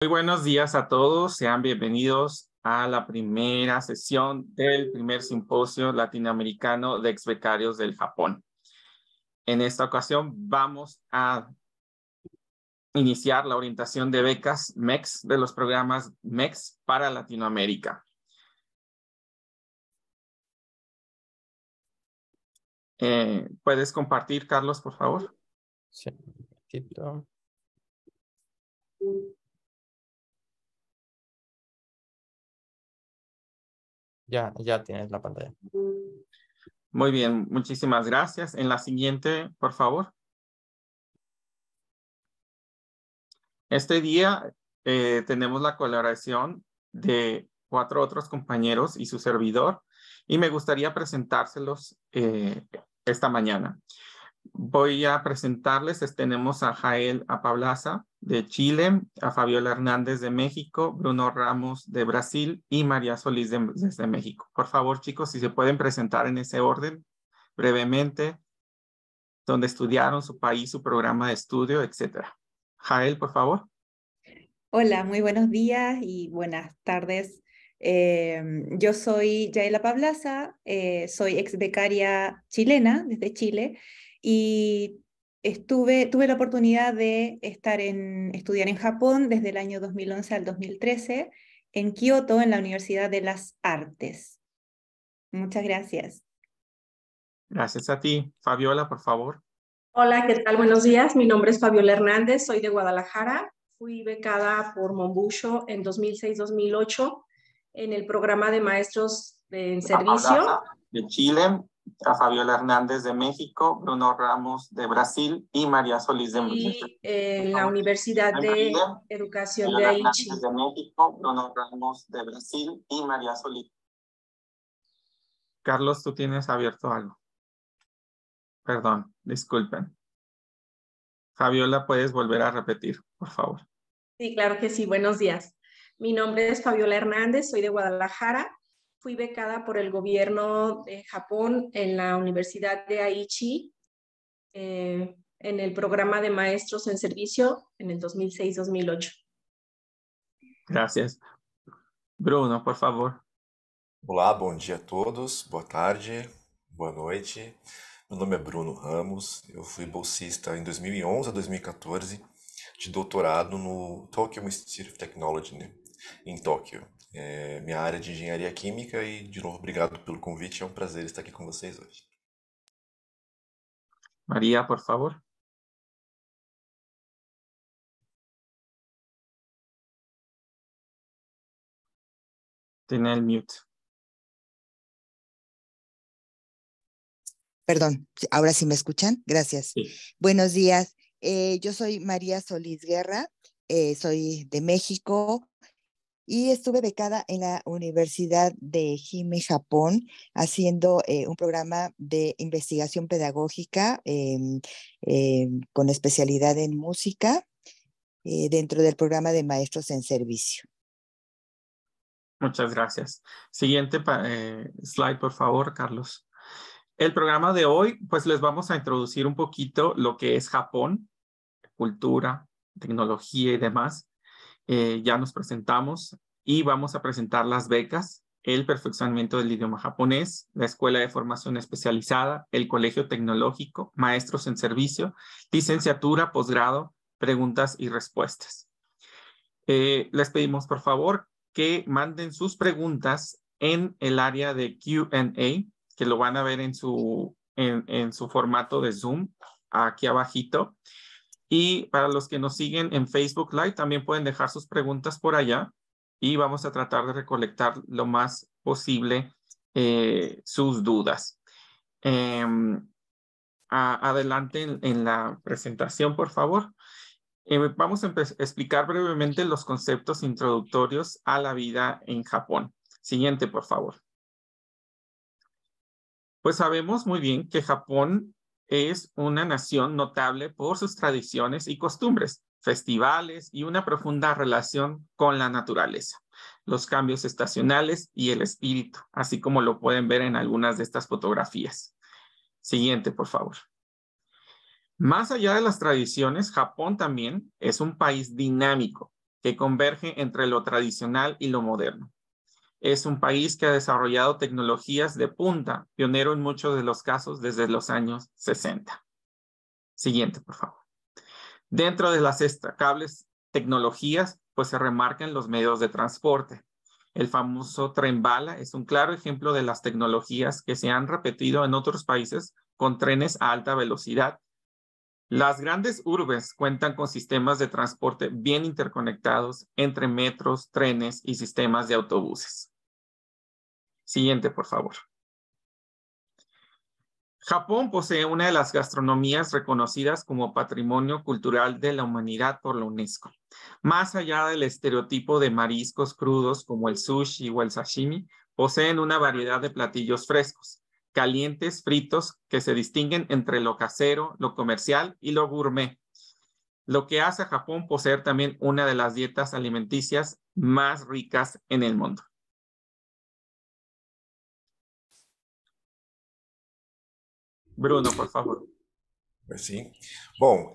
Muy buenos días a todos, sean bienvenidos a la primera sesión del primer simposio latinoamericano de exbecarios del Japón. En esta ocasión vamos a iniciar la orientación de becas MEX de los programas MEX para Latinoamérica. ¿Puedes compartir, Carlos, por favor? Sí, un momentito. Ya tienes la pantalla. Muy bien, muchísimas gracias. En la siguiente, por favor. Este día tenemos la colaboración de 4 otros compañeros y su servidor, y me gustaría presentárselos esta mañana. Voy a presentarles, tenemos a Jael Apablaza de Chile, a Fabiola Hernández de México, Bruno Ramos de Brasil y María Solís desde México. Por favor, chicos, si se pueden presentar en ese orden, brevemente, donde estudiaron, su país, su programa de estudio, etcétera. Jael, por favor. Hola, muy buenos días y buenas tardes. Yo soy Yaela Pablaza, soy ex becaria chilena desde Chile y tuve la oportunidad de estudiar en Japón desde el año 2011 al 2013 en Kioto, en la Universidad de las Artes. Muchas gracias. Gracias a ti. Fabiola, por favor. Hola, ¿qué tal? Buenos días. Mi nombre es Fabiola Hernández, soy de Guadalajara. Fui becada por Monbusho en 2006-2008 en el programa de maestros en servicio. De Chile, a Fabiola Hernández de México, Bruno Ramos de Brasil y María Solís de México. Y en la Universidad de Educación de Aichi. De México, Bruno Ramos de Brasil y María Solís. Carlos, tú tienes abierto algo. Perdón, disculpen. Fabiola, ¿puedes volver a repetir, por favor? Sí, claro que sí. Buenos días. Mi nombre es Fabiola Hernández, soy de Guadalajara. Fui becada por el gobierno de Japón en la Universidad de Aichi, en el programa de maestros en servicio en el 2006-2008. Gracias. Bruno, por favor. Olá, bom dia a todos, boa tarde, boa noite. Meu nome é Bruno Ramos, eu fui bolsista em 2011 a 2014 de doutorado no Tokyo Institute of Technology, né, em Tóquio. Minha área de engenharia química e, de novo, obrigado pelo convite, é um prazer estar aqui com vocês hoje. María, por favor. Tiene el mute. Perdón, ahora sí me escuchan. Gracias. Sí. Buenos días. Yo soy María Solís Guerra, soy de México y estuve becada en la Universidad de Hime, Japón, haciendo un programa de investigación pedagógica con especialidad en música dentro del programa de maestros en servicio. Muchas gracias. Siguiente slide, por favor, Carlos. El programa de hoy, pues les vamos a introducir un poquito lo que es Japón, cultura, tecnología y demás. Ya nos presentamos y vamos a presentar las becas, el perfeccionamiento del idioma japonés, la escuela de formación especializada, el colegio tecnológico, maestros en servicio, licenciatura, posgrado, preguntas y respuestas. Les pedimos, por favor, que manden sus preguntas en el área de Q&A, que lo van a ver en su formato de Zoom, aquí abajito. Y para los que nos siguen en Facebook Live, también pueden dejar sus preguntas por allá y vamos a tratar de recolectar lo más posible sus dudas. Adelante en la presentación, por favor. Vamos a explicar brevemente los conceptos introductorios a la vida en Japón. Siguiente, por favor. Pues sabemos muy bien que Japón es una nación notable por sus tradiciones y costumbres, festivales y una profunda relación con la naturaleza, los cambios estacionales y el espíritu, así como lo pueden ver en algunas de estas fotografías. Siguiente, por favor. Más allá de las tradiciones, Japón también es un país dinámico, que converge entre lo tradicional y lo moderno. Es un país que ha desarrollado tecnologías de punta, pionero en muchos de los casos desde los años 60. Siguiente, por favor. Dentro de las destacables tecnologías, pues se remarcan los medios de transporte. El famoso tren bala es un claro ejemplo de las tecnologías que se han repetido en otros países con trenes a alta velocidad. Las grandes urbes cuentan con sistemas de transporte bien interconectados entre metros, trenes y sistemas de autobuses. Siguiente, por favor. Japón posee una de las gastronomías reconocidas como Patrimonio Cultural de la Humanidad por la UNESCO. Más allá del estereotipo de mariscos crudos como el sushi o el sashimi, poseen una variedad de platillos frescos, calientes, fritos, que se distinguen entre lo casero, lo comercial y lo gourmet, lo que hace a Japón poseer también una de las dietas alimenticias más ricas en el mundo. Bruno, por favor. Sim. Bom,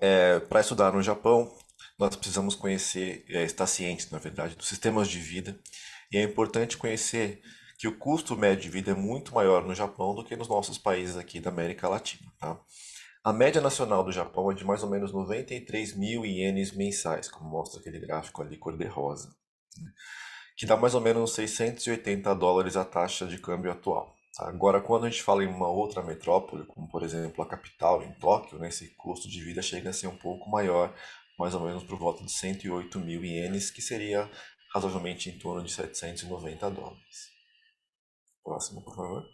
para estudar no Japão, nós precisamos conhecer, estar cientes, na verdade, dos sistemas de vida. E é importante conhecer que o custo médio de vida é muito maior no Japão do que nos nossos países aqui da América Latina, tá? A média nacional do Japão é de mais ou menos 93 mil ienes mensais, como mostra aquele gráfico ali cor-de-rosa, né? Que dá mais ou menos $680 a taxa de câmbio atual. Agora, quando a gente fala em uma outra metrópole, como por exemplo a capital, em Tóquio, né, esse custo de vida chega a ser um pouco maior, mais ou menos por volta de 108 mil ienes, que seria razoavelmente em torno de $790. Próximo, por favor.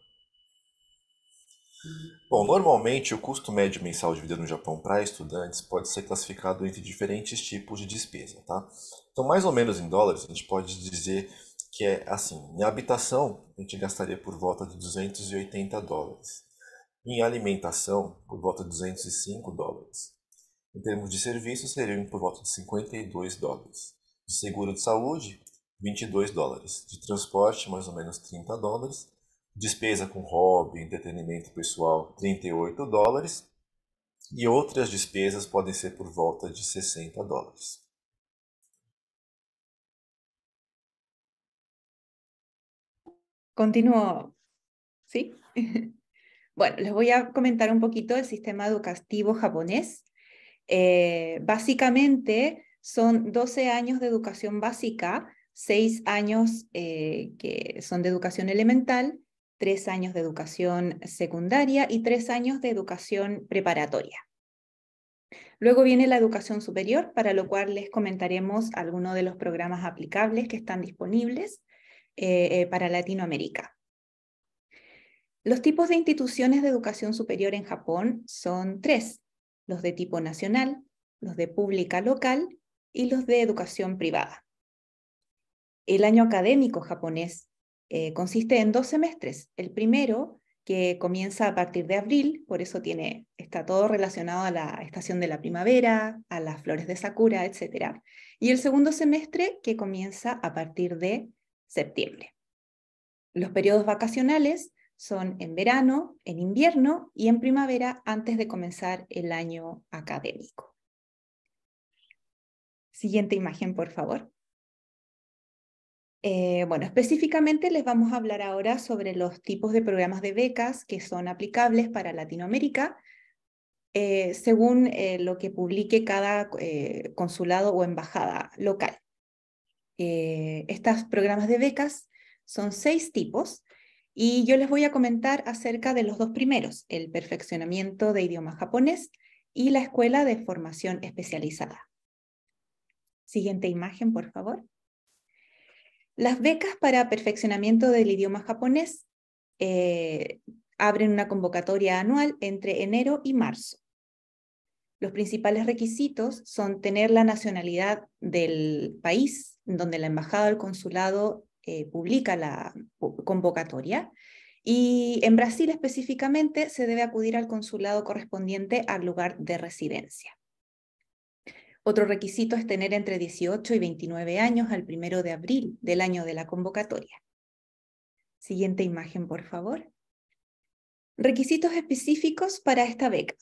Bom, normalmente o custo médio mensal de vida no Japão para estudantes pode ser classificado entre diferentes tipos de despesa, tá? Então, mais ou menos em dólares, a gente pode dizer que é assim: em habitação, a gente gastaria por volta de $280. Em alimentação, por volta de $205. Em termos de serviços, seriam por volta de $52. De seguro de saúde, $22. De transporte, mais ou menos $30. Despesa com hobby, entretenimento pessoal, $38. E outras despesas podem ser por volta de $60. Continúo, ¿sí? Bueno, les voy a comentar un poquito el sistema educativo japonés. Básicamente son 12 años de educación básica, 6 años que son de educación elemental, 3 años de educación secundaria y 3 años de educación preparatoria. Luego viene la educación superior, para lo cual les comentaremos algunos de los programas aplicables que están disponibles para Latinoamérica. Los tipos de instituciones de educación superior en Japón son 3, los de tipo nacional, los de pública local y los de educación privada. El año académico japonés consiste en 2 semestres. El primero, que comienza a partir de abril, por eso está todo relacionado a la estación de la primavera, a las flores de sakura, etc. Y el segundo semestre, que comienza a partir de septiembre. Los periodos vacacionales son en verano, en invierno y en primavera antes de comenzar el año académico. Siguiente imagen, por favor. Bueno, específicamente les vamos a hablar ahora sobre los tipos de programas de becas que son aplicables para Latinoamérica, según lo que publique cada consulado o embajada local. Estos programas de becas son 6 tipos, y yo les voy a comentar acerca de los 2 primeros, el perfeccionamiento de idioma japonés y la escuela de formación especializada. Siguiente imagen, por favor. Las becas para perfeccionamiento del idioma japonés abren una convocatoria anual entre enero y marzo. Los principales requisitos son tener la nacionalidad del país donde la embajada o el consulado publica la convocatoria, y en Brasil específicamente se debe acudir al consulado correspondiente al lugar de residencia. Otro requisito es tener entre 18 y 29 años al 1 de abril del año de la convocatoria. Siguiente imagen, por favor. Requisitos específicos para esta beca.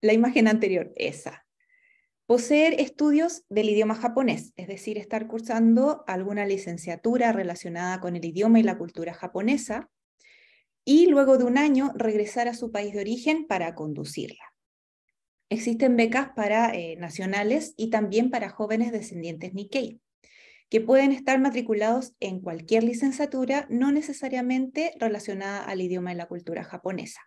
La imagen anterior, esa. Poseer estudios del idioma japonés, es decir, estar cursando alguna licenciatura relacionada con el idioma y la cultura japonesa, y luego de un año regresar a su país de origen para conducirla. Existen becas para nacionales y también para jóvenes descendientes Nikkei, que pueden estar matriculados en cualquier licenciatura, no necesariamente relacionada al idioma y la cultura japonesa.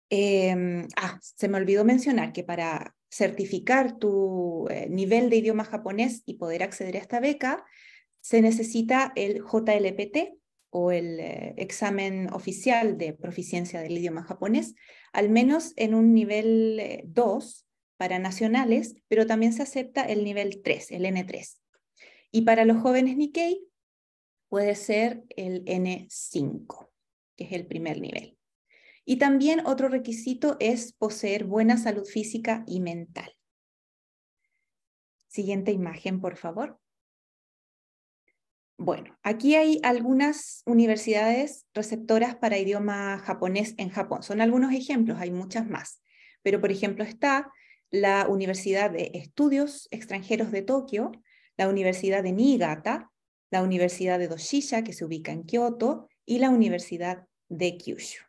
Se me olvidó mencionar que para certificar tu nivel de idioma japonés y poder acceder a esta beca, se necesita el JLPT, o el examen oficial de proficiencia del idioma japonés, al menos en un nivel 2 para nacionales, pero también se acepta el nivel 3, el N3. Y para los jóvenes Nikkei puede ser el N5, que es el primer nivel. Y también otro requisito es poseer buena salud física y mental. Siguiente imagen, por favor. Bueno, aquí hay algunas universidades receptoras para idioma japonés en Japón. Son algunos ejemplos, hay muchas más. Pero, por ejemplo, está la Universidad de Estudios Extranjeros de Tokio, la Universidad de Niigata, la Universidad de Doshisha, que se ubica en Kioto, y la Universidad de Kyushu.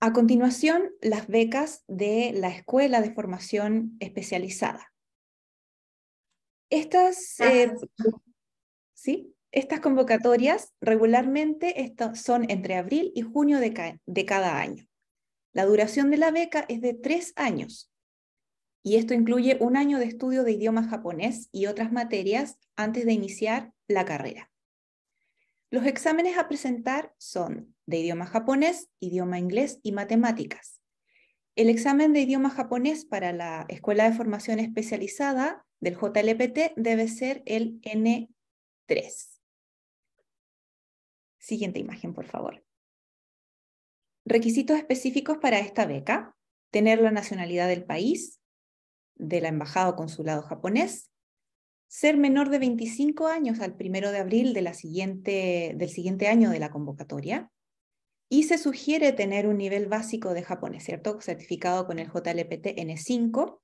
A continuación, las becas de la Escuela de Formación Especializada. Estas convocatorias regularmente son entre abril y junio de cada año. La duración de la beca es de 3 años, y esto incluye un año de estudio de idioma japonés y otras materias antes de iniciar la carrera. Los exámenes a presentar son de idioma japonés, idioma inglés y matemáticas. El examen de idioma japonés para la Escuela de Formación Especializada del JLPT debe ser el N3. Siguiente imagen, por favor. Requisitos específicos para esta beca: tener la nacionalidad del país, de la embajada o consulado japonés, ser menor de 25 años al 1 de abril del siguiente año de la convocatoria, y se sugiere tener un nivel básico de japonés, ¿cierto? Certificado con el JLPT N5,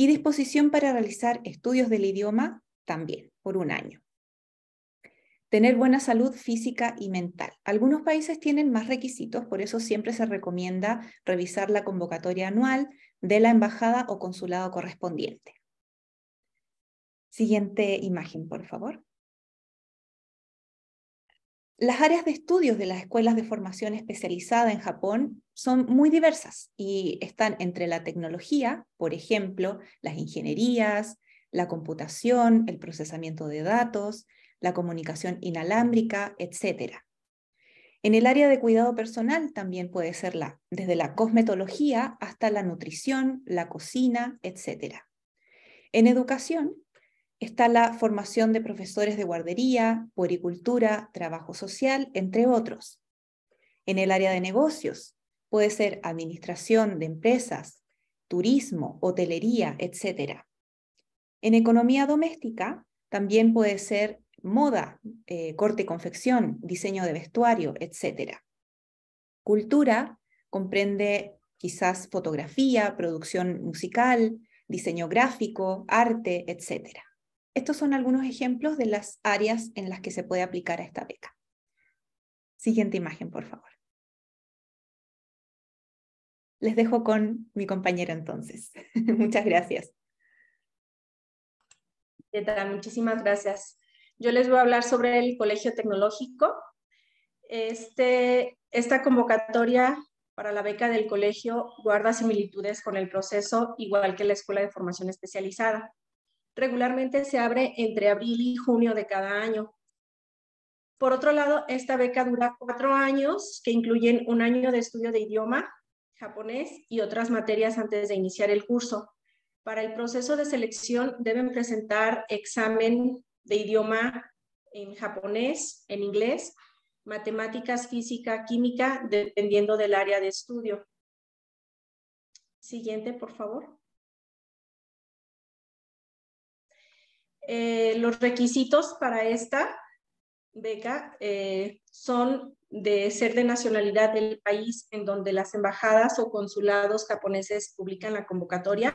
y disposición para realizar estudios del idioma también, por un año. Tener buena salud física y mental. Algunos países tienen más requisitos, por eso siempre se recomienda revisar la convocatoria anual de la embajada o consulado correspondiente. Siguiente imagen, por favor. Las áreas de estudios de las escuelas de formación especializada en Japón son muy diversas y están entre la tecnología, por ejemplo, las ingenierías, la computación, el procesamiento de datos, la comunicación inalámbrica, etc. En el área de cuidado personal también puede ser desde la cosmetología hasta la nutrición, la cocina, etc. En educación está la formación de profesores de guardería, puericultura, trabajo social, entre otros. En el área de negocios puede ser administración de empresas, turismo, hotelería, etc. En economía doméstica también puede ser moda, corte y confección, diseño de vestuario, etc. Cultura comprende quizás fotografía, producción musical, diseño gráfico, arte, etc. Estos son algunos ejemplos de las áreas en las que se puede aplicar a esta beca. Siguiente imagen, por favor. Les dejo con mi compañera entonces. Muchas gracias. ¿Qué tal? Muchísimas gracias. Yo les voy a hablar sobre el Colegio Tecnológico. Esta convocatoria para la beca del colegio guarda similitudes con el proceso, igual que la Escuela de Formación Especializada. Regularmente se abre entre abril y junio de cada año. Por otro lado, esta beca dura 4 años, que incluyen un año de estudio de idioma japonés y otras materias antes de iniciar el curso. Para el proceso de selección deben presentar examen de idioma en japonés, en inglés, matemáticas, física, química, dependiendo del área de estudio. Siguiente, por favor. Los requisitos para esta beca son de ser de nacionalidad del país en donde las embajadas o consulados japoneses publican la convocatoria.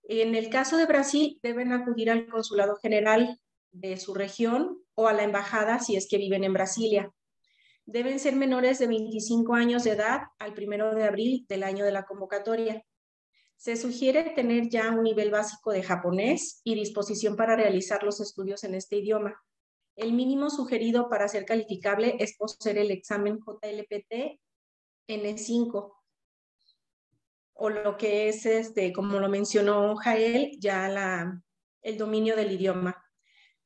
En el caso de Brasil, deben acudir al consulado general de su región o a la embajada si es que viven en Brasilia. Deben ser menores de 25 años de edad al 1 de abril del año de la convocatoria. Se sugiere tener ya un nivel básico de japonés y disposición para realizar los estudios en este idioma. El mínimo sugerido para ser calificable es poseer el examen JLPT N5, o lo que es, como lo mencionó Jael, ya el dominio del idioma.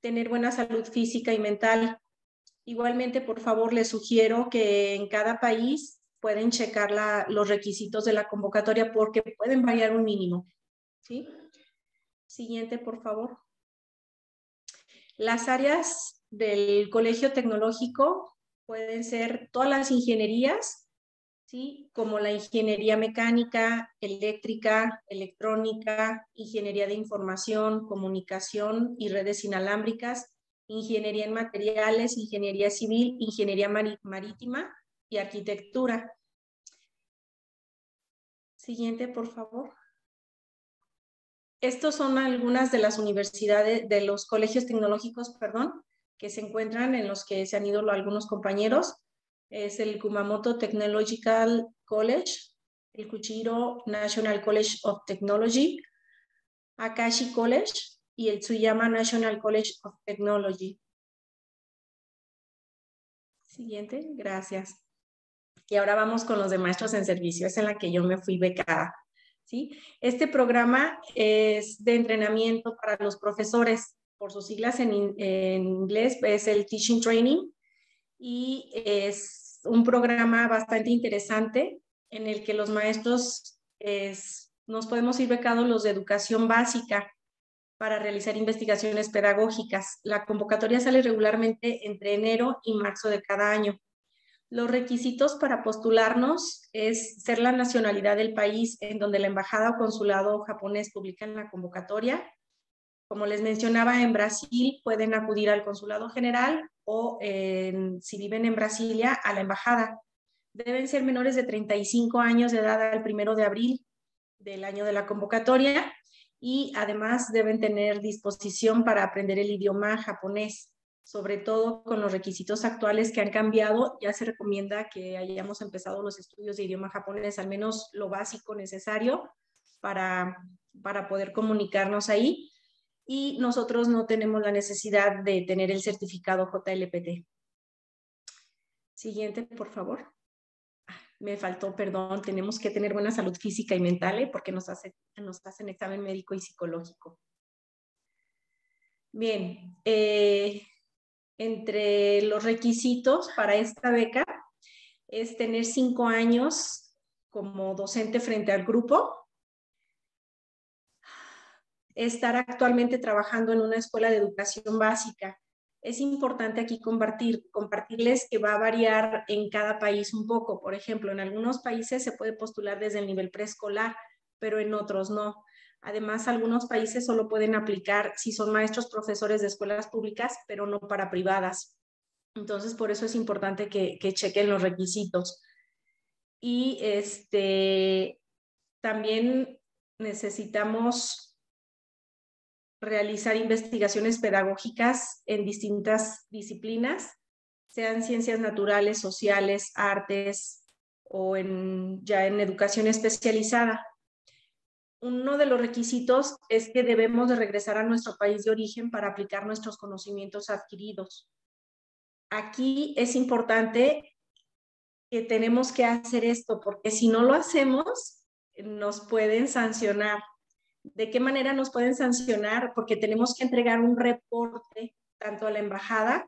Tener buena salud física y mental. Igualmente, por favor, les sugiero que en cada país pueden checar los requisitos de la convocatoria porque pueden variar un mínimo. ¿Sí? Siguiente, por favor. Las áreas del colegio tecnológico pueden ser todas las ingenierías, ¿sí? Como la ingeniería mecánica, eléctrica, electrónica, ingeniería de información, comunicación y redes inalámbricas, ingeniería en materiales, ingeniería civil, ingeniería marítima y arquitectura. Siguiente, por favor. Estos son algunas de las universidades, de los colegios tecnológicos, perdón, que se encuentran en los que se han ido algunos compañeros. Es el Kumamoto Technological College, el Kuchiro National College of Technology, Akashi College y el Tsuyama National College of Technology. Siguiente, gracias. Y ahora vamos con los de maestros en servicio, es en la que yo me fui becada. ¿Sí? Este programa es de entrenamiento para los profesores, por sus siglas en inglés, es el Teaching Training, y es un programa bastante interesante en el que los maestros nos podemos ir becados los de educación básica para realizar investigaciones pedagógicas. La convocatoria sale regularmente entre enero y marzo de cada año. Los requisitos para postularnos es ser la nacionalidad del país en donde la embajada o consulado japonés publican la convocatoria. Como les mencionaba, en Brasil pueden acudir al consulado general o si viven en Brasilia, a la embajada. Deben ser menores de 35 años de edad al 1 de abril del año de la convocatoria y además deben tener disposición para aprender el idioma japonés. Sobre todo con los requisitos actuales que han cambiado, ya se recomienda que hayamos empezado los estudios de idioma japonés, al menos lo básico necesario para poder comunicarnos ahí. Y nosotros no tenemos la necesidad de tener el certificado JLPT. Siguiente, por favor. Me faltó, perdón, tenemos que tener buena salud física y mental, porque nos hacen examen médico y psicológico. Bien, entre los requisitos para esta beca es tener 5 años como docente frente al grupo, estar actualmente trabajando en una escuela de educación básica. Es importante aquí compartirles que va a variar en cada país un poco. Por ejemplo, en algunos países se puede postular desde el nivel preescolar, pero en otros no. Además, algunos países solo pueden aplicar si son maestros profesores de escuelas públicas, pero no para privadas. Entonces, por eso es importante que chequen los requisitos. Y también necesitamos realizar investigaciones pedagógicas en distintas disciplinas, sean ciencias naturales, sociales, artes o ya en educación especializada. Uno de los requisitos es que debemos de regresar a nuestro país de origen para aplicar nuestros conocimientos adquiridos. Aquí es importante que tenemos que hacer esto, porque si no lo hacemos, nos pueden sancionar. ¿De qué manera nos pueden sancionar? Porque tenemos que entregar un reporte tanto a la embajada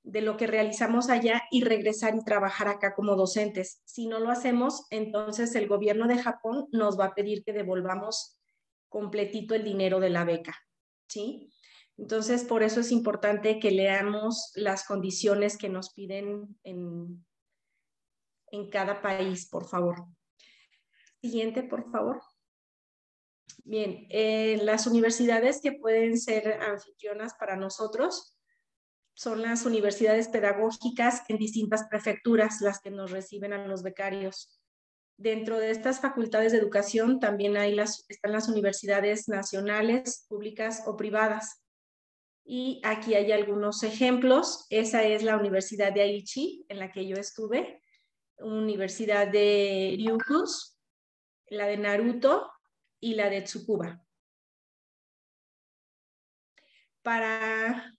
de lo que realizamos allá y regresar y trabajar acá como docentes. Si no lo hacemos, entonces el gobierno de Japón nos va a pedir que devolvamos completito el dinero de la beca, ¿sí? Entonces, por eso es importante que leamos las condiciones que nos piden en cada país, por favor. Siguiente, por favor. Bien, las universidades que pueden ser anfitrionas para nosotros son las universidades pedagógicas en distintas prefecturas las que nos reciben a los becarios. Dentro de estas facultades de educación también están las universidades nacionales, públicas o privadas. Y aquí hay algunos ejemplos. Esa es la Universidad de Aichi, en la que yo estuve, Universidad de Ryukyus, la de Naruto y la de Tsukuba. Para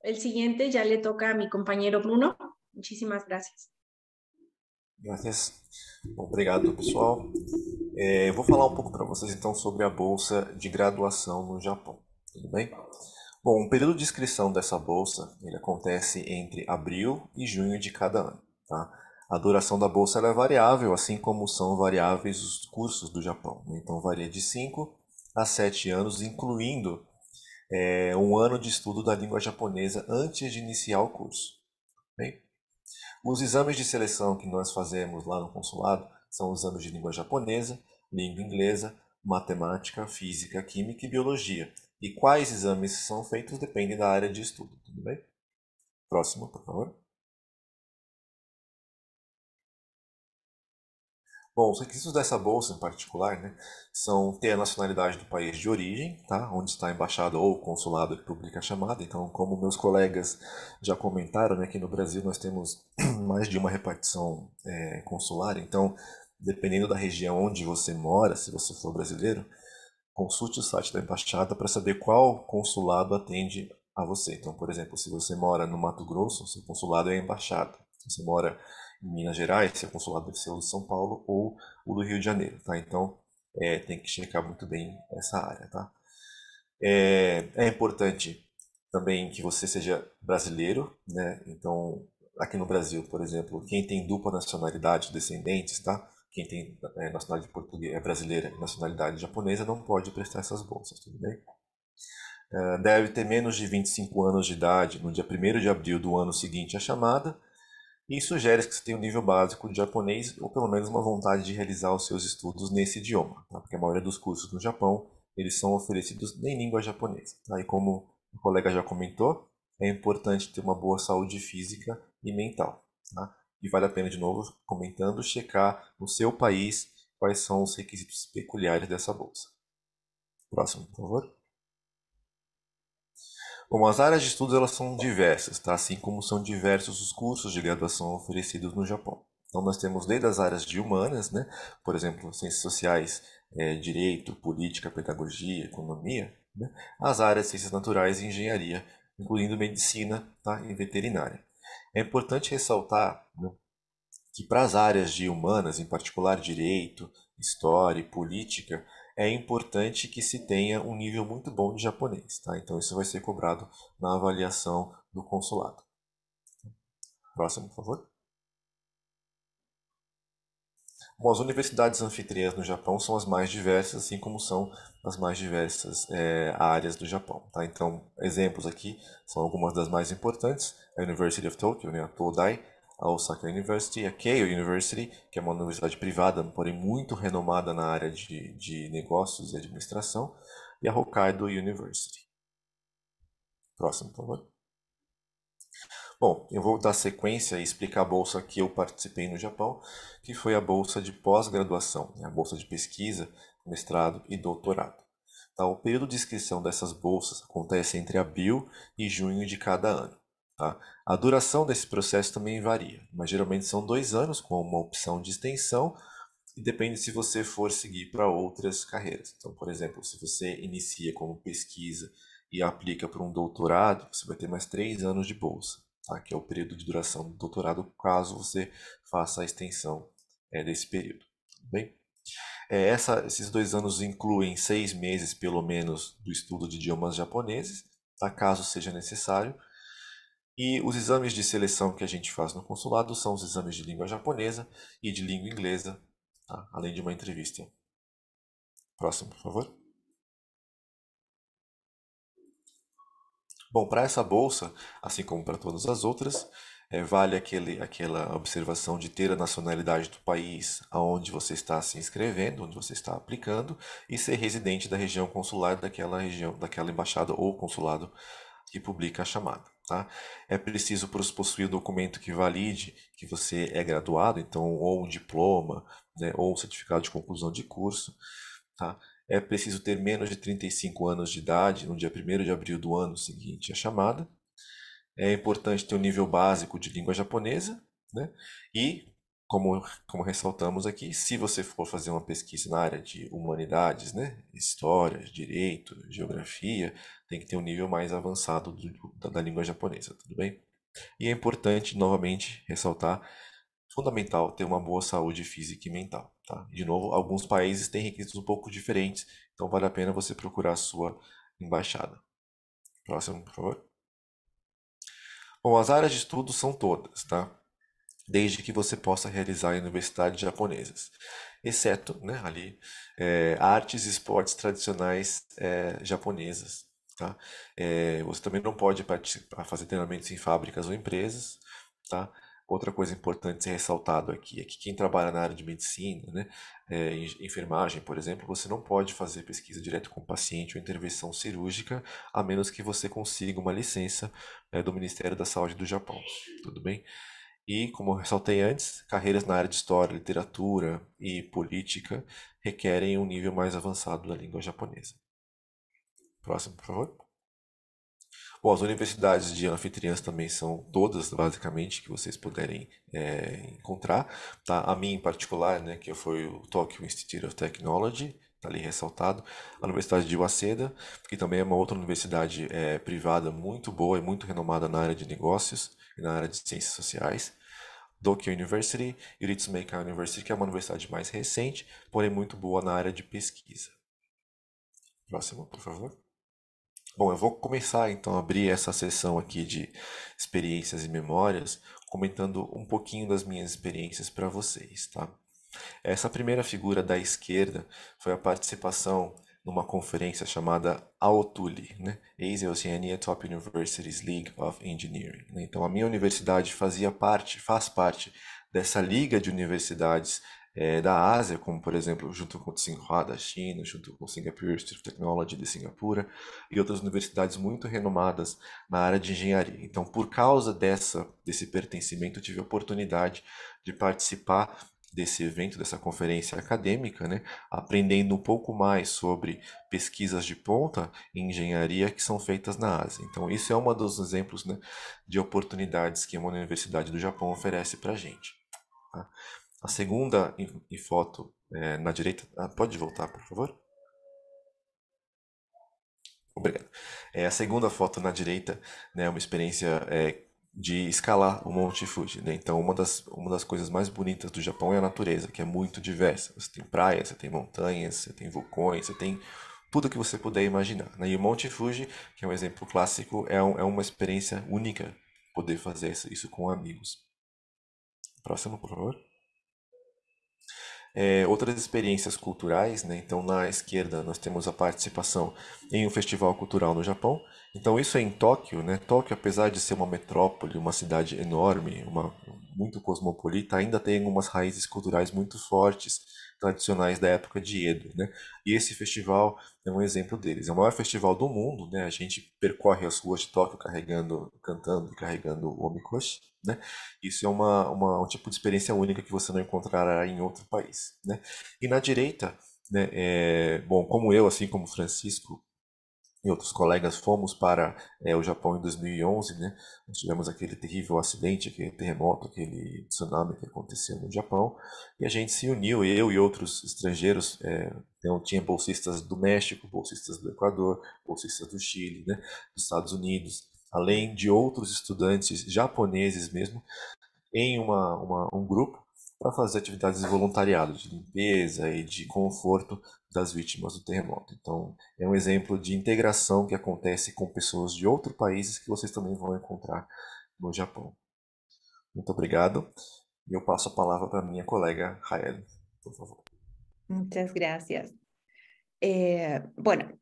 el siguiente ya le toca a mi compañero Bruno. Muchísimas gracias. Gracias. Obrigado, pessoal. Vou falar um pouco para vocês então sobre a bolsa de graduação no Japão. Tudo bem? Bom, o período de inscrição dessa bolsa ele acontece entre abril e junho de cada ano. Tá? A duração da bolsa ela é variável, assim como são variáveis os cursos do Japão. Então varia de 5 a 7 anos, incluindo um ano de estudo da língua japonesa antes de iniciar o curso. Bem? Os exames de seleção que nós fazemos lá no consulado são os exames de língua japonesa, língua inglesa, matemática, física, química e biologia. E quais exames são feitos dependem da área de estudo, tudo bem? Próximo, por favor. Bom, os requisitos dessa bolsa em particular, né, são ter a nacionalidade do país de origem, tá, onde está a embaixada ou o consulado que publica a chamada. Então, como meus colegas já comentaram, né, aqui no Brasil nós temos mais de uma repartição consular. Então, dependendo da região onde você mora, se você for brasileiro, consulte o site da embaixada para saber qual consulado atende a você. Então, por exemplo, se você mora no Mato Grosso, seu consulado é a embaixada. Se você mora em Minas Gerais, seu consulado deve ser o de São Paulo ou o do Rio de Janeiro, tá? Então, tem que checar muito bem essa área, tá? É importante também que você seja brasileiro, né? Então, aqui no Brasil, por exemplo, quem tem dupla nacionalidade, descendentes, tá? Quem tem nacionalidade portuguesa, brasileira e nacionalidade japonesa não pode prestar essas bolsas, tudo bem? Deve ter menos de 25 anos de idade no dia 1º de abril do ano seguinte à chamada. E sugere que você tenha um nível básico de japonês ou pelo menos uma vontade de realizar os seus estudos nesse idioma, tá? Porque a maioria dos cursos no Japão eles são oferecidos em língua japonesa. Tá? E como o colega já comentou, é importante ter uma boa saúde física e mental. Tá? E vale a pena, de novo, comentando, checar no seu país quais são os requisitos peculiares dessa bolsa. Próximo, por favor. Bom, as áreas de estudos elas são diversas, tá? Assim como são diversos os cursos de graduação oferecidos no Japão. Então nós temos desde as áreas de humanas, né? Por exemplo, ciências sociais, direito, política, pedagogia, economia, né? As áreas de ciências naturais e engenharia, incluindo medicina, tá? E veterinária. É importante ressaltar, né, que para as áreas de humanas, em particular direito, história e política, é importante que se tenha um nível muito bom de japonês, tá? Então isso vai ser cobrado na avaliação do consulado. Próximo, por favor. Bom, as universidades anfitriãs no Japão são as mais diversas, assim como são as mais diversas áreas do Japão, tá? Então, exemplos aqui são algumas das mais importantes: a University of Tokyo, né, a Todai, a Osaka University, a Keio University, que é uma universidade privada, porém muito renomada na área de negócios e administração, e a Hokkaido University. Próximo, por favor. Bom, eu vou dar sequência e explicar a bolsa que eu participei no Japão, que foi a bolsa de pós-graduação, a bolsa de pesquisa, mestrado e doutorado. Tá? O período de inscrição dessas bolsas acontece entre abril e junho de cada ano. Tá? A duração desse processo também varia, mas geralmente são 2 anos com uma opção de extensão e depende se você for seguir para outras carreiras. Então, por exemplo, se você inicia como pesquisa e aplica para um doutorado, você vai ter mais 3 anos de bolsa, tá? Que é o período de duração do doutorado, caso você faça a extensão desse período. Bem, esses 2 anos incluem 6 meses, pelo menos, do estudo de idiomas japoneses, tá? Caso seja necessário. E os exames de seleção que a gente faz no consulado são os exames de língua japonesa e de língua inglesa, tá? Além de uma entrevista. Próximo, por favor. Bom, para essa bolsa, assim como para todas as outras, vale aquela observação de ter a nacionalidade do país aonde você está se inscrevendo, onde você está aplicando, e ser residente da região consular daquela região, daquela embaixada ou consulado que publica a chamada. tá? É preciso possuir um documento que valide que você é graduado, então, ou um diploma, né, ou um certificado de conclusão de curso, tá? É preciso ter menos de 35 anos de idade no dia 1º de abril do ano seguinte à chamada. É importante ter um nível básico de língua japonesa, né? E, como ressaltamos aqui, se você for fazer uma pesquisa na área de humanidades, né? História, direito, geografia, tem que ter um nível mais avançado da língua japonesa, tudo bem? E é importante, novamente, ressaltar, fundamental ter uma boa saúde física e mental, tá? De novo, alguns países têm requisitos um pouco diferentes, então vale a pena você procurar a sua embaixada. Próximo, por favor. Bom, as áreas de estudo são todas, tá? Desde que você possa realizar em universidades japonesas, exceto, né, ali, artes e esportes tradicionais japonesas, tá? Você também não pode participar, fazer treinamentos em fábricas ou empresas, tá? Outra coisa importante ser ressaltado aqui é que quem trabalha na área de medicina, né, enfermagem, por exemplo, você não pode fazer pesquisa direto com o paciente ou intervenção cirúrgica, a menos que você consiga uma licença, do Ministério da Saúde do Japão, tudo bem? E, como eu ressaltei antes, carreiras na área de história, literatura e política requerem um nível mais avançado da língua japonesa. Próximo, por favor. Bom, as universidades de anfitriãs também são todas, basicamente, que vocês puderem encontrar. Tá? A minha em particular, né, que foi o Tokyo Institute of Technology, está ali ressaltado. A Universidade de Waseda, que também é uma outra universidade privada muito boa e muito renomada na área de negócios e na área de ciências sociais. Tokyo University e Ritsumeikan University, que é uma universidade mais recente, porém muito boa na área de pesquisa. Próximo, por favor. Bom, eu vou começar então a abrir essa sessão aqui de experiências e memórias, comentando um pouquinho das minhas experiências para vocês, tá? Essa primeira figura da esquerda foi a participação numa conferência chamada AOTULI, né? Asia Oceania Top Universities League of Engineering, né? Então a minha universidade faz parte dessa liga de universidades da Ásia, como por exemplo, junto com o Tsinghua da China, junto com o Singapore Institute of Technology de Singapura e outras universidades muito renomadas na área de engenharia. Então, por causa desse pertencimento, eu tive a oportunidade de participar desse evento, dessa conferência acadêmica, né, aprendendo um pouco mais sobre pesquisas de ponta em engenharia que são feitas na Ásia. Então, isso é um dos exemplos, né, de oportunidades que uma universidade do Japão oferece para a gente. Tá? A segunda foto na direita, pode voltar, por favor? Obrigado. A segunda foto na direita, né, é uma experiência de escalar o Monte Fuji, né? Então, uma das coisas mais bonitas do Japão é a natureza, que é muito diversa. Você tem praias, você tem montanhas, você tem vulcões, você tem tudo que você puder imaginar, né? E o Monte Fuji, que é um exemplo clássico, é uma experiência única poder fazer isso com amigos. Próximo, por favor. Outras experiências culturais, né? Então, na esquerda, nós temos a participação em um festival cultural no Japão. Então, isso é em Tóquio, né? Tóquio, apesar de ser uma metrópole, uma cidade enorme, muito cosmopolita, ainda tem algumas raízes culturais muito fortes, tradicionais da época de Edo, né? E esse festival é um exemplo deles. É o maior festival do mundo, né? A gente percorre as ruas de Tóquio cantando e carregando o omikoshi, né? Isso é um tipo de experiência única que você não encontrará em outro país, né? E na direita, né, bom, como eu, assim como Francisco e outros colegas fomos para o Japão em 2011, né? Nós tivemos aquele terrível acidente, aquele terremoto, aquele tsunami que aconteceu no Japão, e a gente se uniu, eu e outros estrangeiros, então tinha bolsistas do México, bolsistas do Equador, bolsistas do Chile, né? Dos Estados Unidos, além de outros estudantes japoneses mesmo, em um grupo para fazer atividades de voluntariado, de limpeza e de conforto das vítimas do terremoto. Então, é um exemplo de integração que acontece com pessoas de outros países que vocês também vão encontrar no Japão. Muito obrigado. E eu passo a palavra para minha colega Rael, por favor. Muchas gracias. Bueno,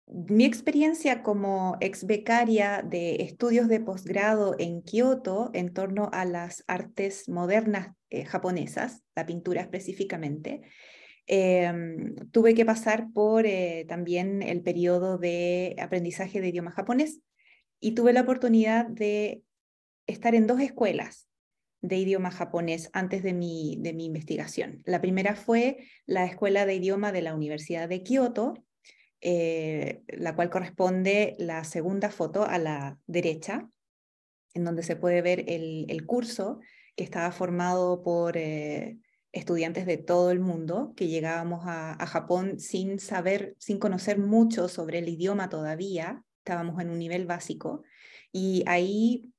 mi experiencia como ex becaria de estudios de posgrado en Kioto en torno a las artes modernas japonesas, la pintura específicamente, tuve que pasar por también el periodo de aprendizaje de idioma japonés. y tuve la oportunidad de estar en 2 escuelas de idioma japonés antes de mi investigación. La primera fue la Escuela de Idioma de la Universidad de Kioto, la cual corresponde la segunda foto a la derecha, en donde se puede ver el curso que estaba formado por estudiantes de todo el mundo, que llegábamos a Japón sin conocer mucho sobre el idioma todavía, estábamos en un nivel básico, y ahí,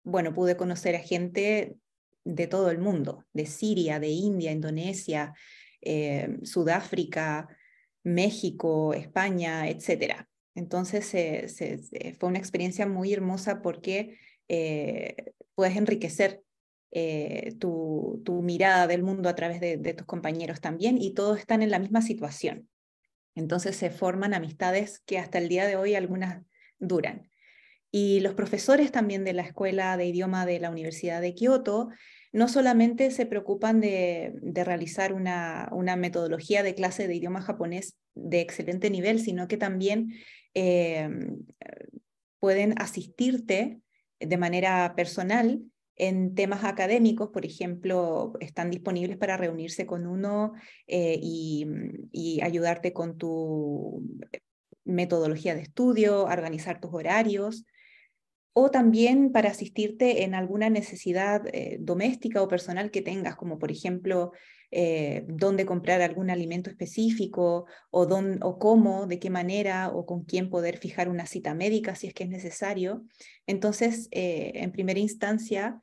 bueno, pude conocer a gente de todo el mundo, de Siria, de India, Indonesia, Sudáfrica, México, España, etc. Entonces fue una experiencia muy hermosa porque puedes enriquecer tu mirada del mundo a través de tus compañeros también, y todos están en la misma situación. Entonces se forman amistades que hasta el día de hoy algunas duran. Y los profesores también de la Escuela de Idioma de la Universidad de Kioto no solamente se preocupan de realizar una metodología de clase de idioma japonés de excelente nivel, sino que también pueden asistirte de manera personal en temas académicos. Por ejemplo, están disponibles para reunirse con uno y ayudarte con tu metodología de estudio, organizar tus horarios, o también para asistirte en alguna necesidad doméstica o personal que tengas, como por ejemplo, dónde comprar algún alimento específico, o cómo, de qué manera, o con quién poder fijar una cita médica si es que es necesario. Entonces, en primera instancia,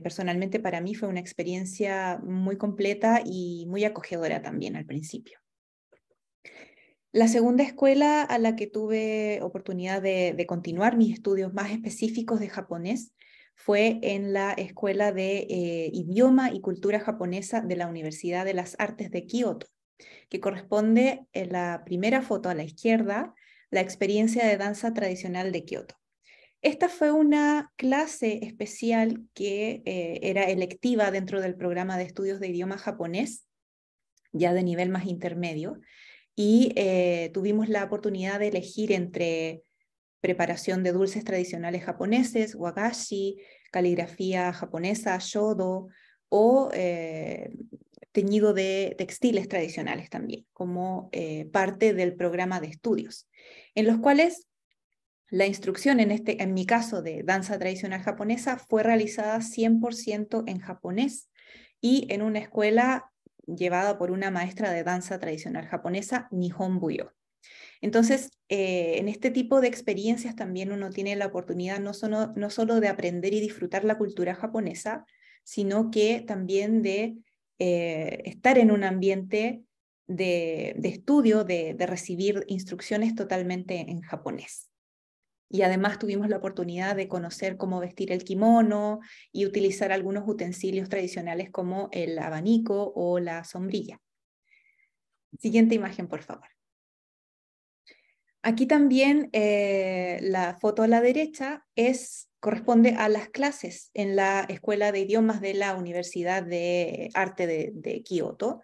personalmente para mí fue una experiencia muy completa y muy acogedora también al principio. La segunda escuela a la que tuve oportunidad de continuar mis estudios más específicos de japonés fue en la Escuela de Idioma y Cultura Japonesa de la Universidad de las Artes de Kioto, que corresponde en la primera foto a la izquierda, la experiencia de danza tradicional de Kioto. Esta fue una clase especial que era electiva dentro del programa de estudios de idioma japonés, ya de nivel más intermedio, y tuvimos la oportunidad de elegir entre preparación de dulces tradicionales japoneses, wagashi, caligrafía japonesa, shodo, o teñido de textiles tradicionales también, como parte del programa de estudios, en los cuales la instrucción, en mi caso de danza tradicional japonesa, fue realizada 100% en japonés y en una escuela llevada por una maestra de danza tradicional japonesa, Nihon Buyo. Entonces, en este tipo de experiencias también uno tiene la oportunidad no solo de aprender y disfrutar la cultura japonesa, sino que también de estar en un ambiente de estudio, de recibir instrucciones totalmente en japonés. Y además tuvimos la oportunidad de conocer cómo vestir el kimono y utilizar algunos utensilios tradicionales como el abanico o la sombrilla. Siguiente imagen, por favor. Aquí también la foto a la derecha corresponde a las clases en la Escuela de Idiomas de la Universidad de Arte de Kioto,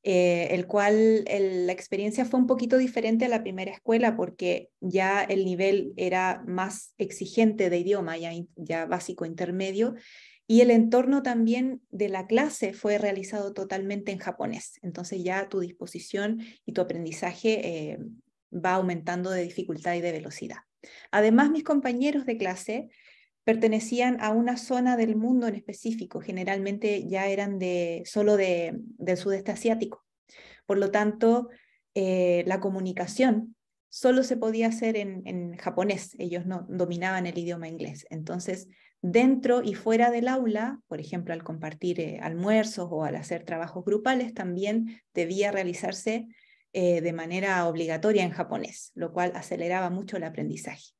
el cual la experiencia fue un poquito diferente a la primera escuela porque ya el nivel era más exigente de idioma, ya básico intermedio, y el entorno también de la clase fue realizado totalmente en japonés. Entonces ya tu disposición y tu aprendizaje va aumentando de dificultad y de velocidad. Además, mis compañeros de clase pertenecían a una zona del mundo en específico, generalmente ya eran solo del sudeste asiático. Por lo tanto, la comunicación solo se podía hacer en japonés, ellos no dominaban el idioma inglés. Entonces, dentro y fuera del aula, por ejemplo, al compartir almuerzos o al hacer trabajos grupales, también debía realizarse de manera obligatoria en japonés, lo cual aceleraba mucho el aprendizaje.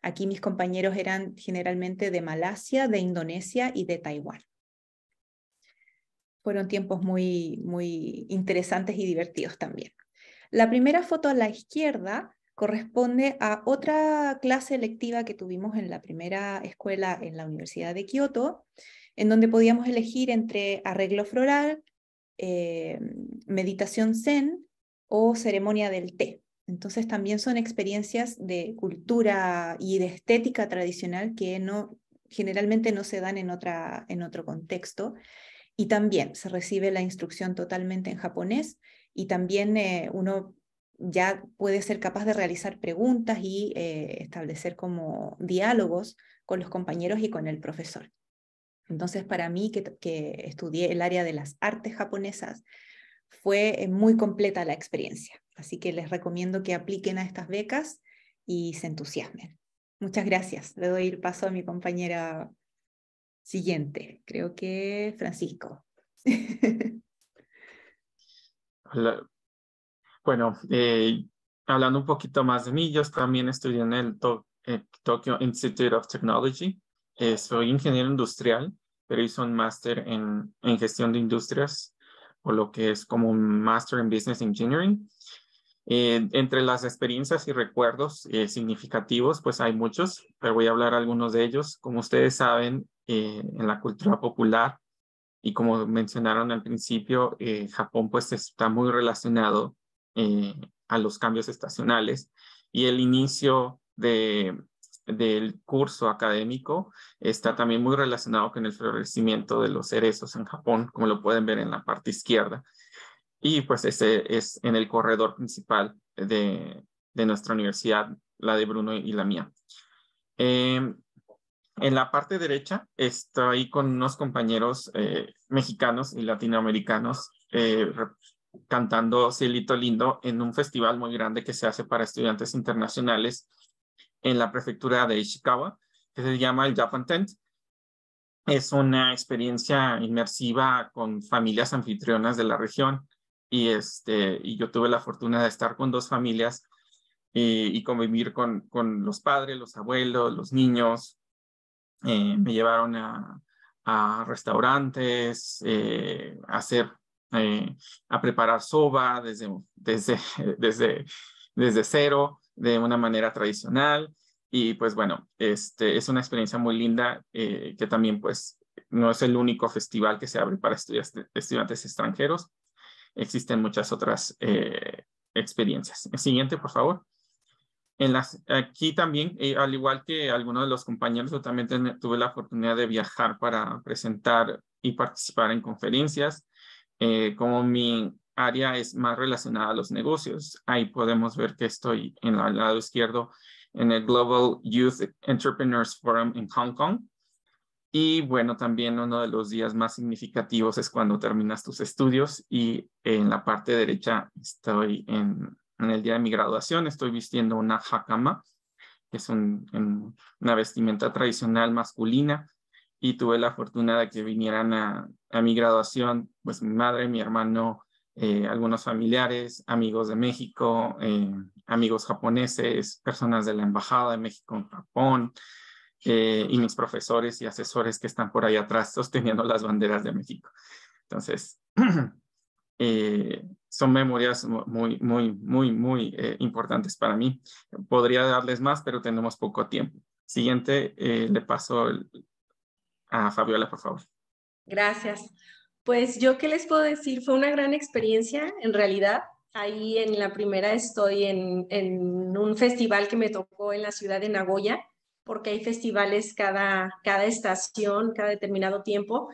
Aquí mis compañeros eran generalmente de Malasia, de Indonesia y de Taiwán. Fueron tiempos muy, muy interesantes y divertidos también. La primera foto a la izquierda corresponde a otra clase electiva que tuvimos en la primera escuela en la Universidad de Kioto, en donde podíamos elegir entre arreglo floral, meditación zen o ceremonia del té. Entonces también son experiencias de cultura y de estética tradicional que generalmente no se dan en otro contexto. Y también se recibe la instrucción totalmente en japonés y también uno ya puede ser capaz de realizar preguntas y establecer como diálogos con los compañeros y con el profesor. Entonces, para mí, que estudié el área de las artes japonesas, fue muy completa la experiencia. Así que les recomiendo que apliquen a estas becas y se entusiasmen. Muchas gracias. Le doy el paso a mi compañera siguiente, creo que Francisco. Hola. Bueno, hablando un poquito más de mí, yo también estudié en el Tokyo Institute of Technology. Soy ingeniero industrial, pero hice un máster en gestión de industrias, o lo que es como un Master in Business Engineering. Entre las experiencias y recuerdos significativos, pues hay muchos, pero voy a hablar algunos de ellos. Como ustedes saben, en la cultura popular, y como mencionaron al principio, Japón pues está muy relacionado a los cambios estacionales, y el inicio del curso académico está también muy relacionado con el florecimiento de los cerezos en Japón, como lo pueden ver en la parte izquierda. Y pues ese es en el corredor principal de nuestra universidad, la de Bruno y la mía. En la parte derecha estoy con unos compañeros mexicanos y latinoamericanos cantando Cielito Lindo en un festival muy grande que se hace para estudiantes internacionales en la prefectura de Ishikawa, que se llama el Japan Tent. Es una experiencia inmersiva con familias anfitrionas de la región, y yo tuve la fortuna de estar con 2 familias y convivir con los padres, los abuelos, los niños. Me llevaron a restaurantes, a preparar soba desde cero, de una manera tradicional. Y pues bueno, es una experiencia muy linda, que también pues no es el único festival que se abre para estudiantes extranjeros. Existen muchas otras experiencias. El siguiente, por favor. Aquí también, al igual que algunos de los compañeros, yo también tuve la oportunidad de viajar para presentar y participar en conferencias. Como mi área es más relacionada a los negocios, ahí podemos ver que estoy en el lado izquierdo en el Global Youth Entrepreneurs Forum en Hong Kong. Y bueno, también uno de los días más significativos es cuando terminas tus estudios, y en la parte derecha estoy en el día de mi graduación. Estoy vistiendo una hakama, que es una vestimenta tradicional masculina, y tuve la fortuna de que vinieran a mi graduación, pues mi madre, mi hermano, algunos familiares, amigos de México, amigos japoneses, personas de la Embajada de México en Japón, y mis profesores y asesores que están por ahí atrás sosteniendo las banderas de México. Entonces, son memorias muy, muy, muy, muy importantes para mí. Podría darles más, pero tenemos poco tiempo. Siguiente, le paso a Fabiola, por favor. Gracias. Pues yo, ¿qué les puedo decir? Fue una gran experiencia, en realidad. Ahí en la primera estoy en un festival que me tocó en la ciudad de Nagoya, porque hay festivales cada estación, cada determinado tiempo.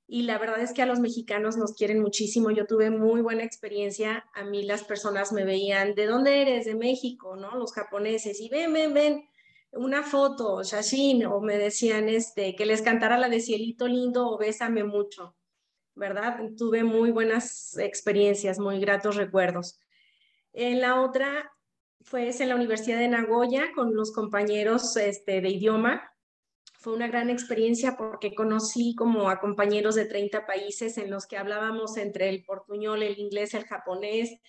Y la verdad es que a los mexicanos nos quieren muchísimo. Yo tuve muy buena experiencia. A mí las personas me veían, ¿de dónde eres? De México, ¿no? Los japoneses. Y ven, una foto, shashin, o me decían que les cantara la de Cielito Lindo o Bésame Mucho, ¿verdad? Tuve muy buenas experiencias, muy gratos recuerdos. En la otra fue en la Universidad de Nagoya con los compañeros de idioma. Fue una gran experiencia porque conocí como a compañeros de 30 países en los que hablábamos entre el portuñol, el inglés, el japonés,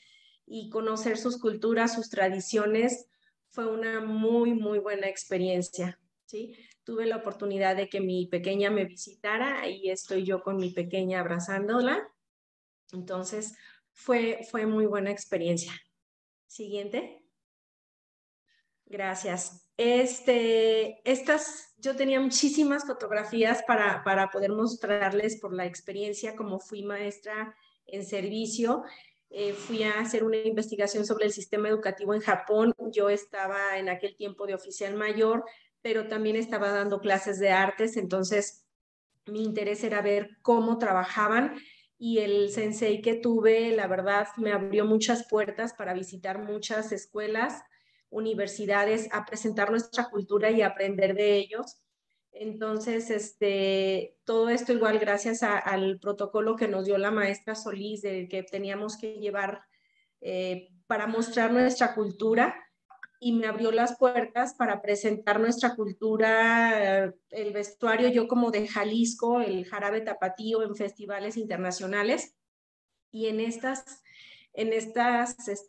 y conocer sus culturas, sus tradiciones. Fue una muy, muy buena experiencia, ¿sí? Tuve la oportunidad de que mi pequeña me visitara y estoy yo con mi pequeña abrazándola. Entonces, fue muy buena experiencia. Siguiente. Gracias. Yo tenía muchísimas fotografías para poder mostrarles por la experiencia como fui maestra en servicio. Fui a hacer una investigación sobre el sistema educativo en Japón. Yo estaba en aquel tiempo de oficial mayor, pero también estaba dando clases de artes, entonces mi interés era ver cómo trabajaban, y el sensei que tuve, la verdad, me abrió muchas puertas para visitar muchas escuelas, universidades, a presentar nuestra cultura y aprender de ellos. Entonces, todo esto igual gracias al protocolo que nos dio la maestra Solís, de que teníamos que llevar para mostrar nuestra cultura, y me abrió las puertas para presentar nuestra cultura, el vestuario, yo como de Jalisco, el jarabe tapatío en festivales internacionales, y en estas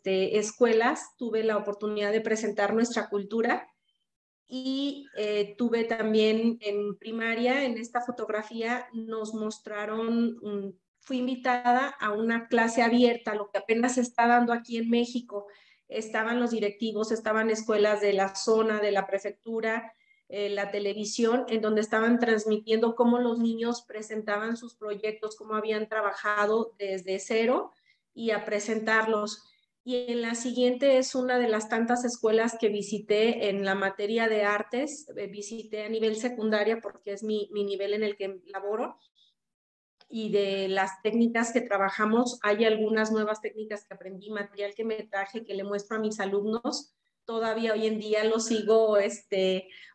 escuelas tuve la oportunidad de presentar nuestra cultura. Y tuve también en primaria, en esta fotografía, nos mostraron, fui invitada a una clase abierta, lo que apenas se está dando aquí en México. Estaban los directivos, estaban escuelas de la zona, de la prefectura, la televisión, en donde estaban transmitiendo cómo los niños presentaban sus proyectos, cómo habían trabajado desde cero y a presentarlos. Y en la siguiente es una de las tantas escuelas que visité en la materia de artes. Visité a nivel secundaria porque es mi nivel en el que laboro. Y de las técnicas que trabajamos, hay algunas nuevas técnicas que aprendí, material que me traje, que le muestro a mis alumnos. Todavía hoy en día lo sigo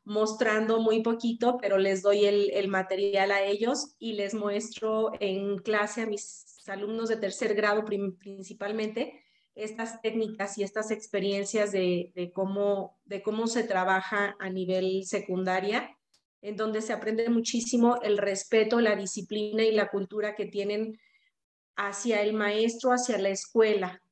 mostrando muy poquito, pero les doy el material a ellos y les muestro en clase a mis alumnos de tercer grado principalmente estas técnicas y estas experiencias de cómo se trabaja a nivel secundaria, en donde se aprende muchísimo el respeto, la disciplina y la cultura que tienen hacia el maestro, hacia la escuela,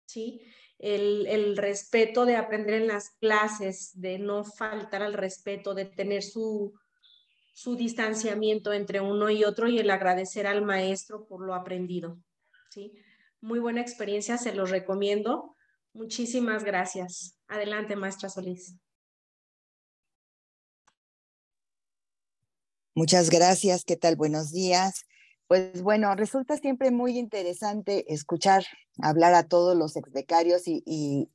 ¿sí? El respeto de aprender en las clases, de no faltar al respeto, de tener su distanciamiento entre uno y otro, y el agradecer al maestro por lo aprendido, ¿sí? Muy buena experiencia, se los recomiendo. Muchísimas gracias. Adelante, maestra Solís. Muchas gracias, ¿qué tal? Buenos días. Pues bueno, resulta siempre muy interesante escuchar hablar a todos los exbecarios y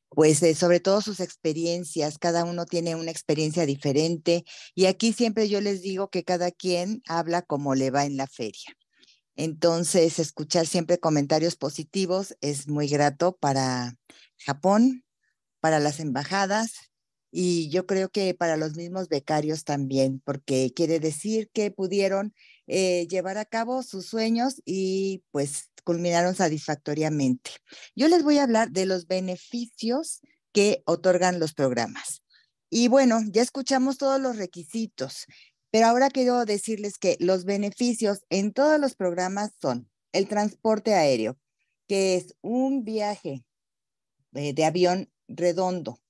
pues sobre todo sus experiencias. Cada uno tiene una experiencia diferente y aquí siempre yo les digo que cada quien habla como le va en la feria. Entonces, escuchar siempre comentarios positivos es muy grato para Japón, para las embajadas y yo creo que para los mismos becarios también, porque quiere decir que pudieron llevar a cabo sus sueños y pues culminaron satisfactoriamente. Yo les voy a hablar de los beneficios que otorgan los programas. Y bueno, ya escuchamos todos los requisitos, pero ahora quiero decirles que los beneficios en todos los programas son el transporte aéreo, que es un viaje de avión redondo,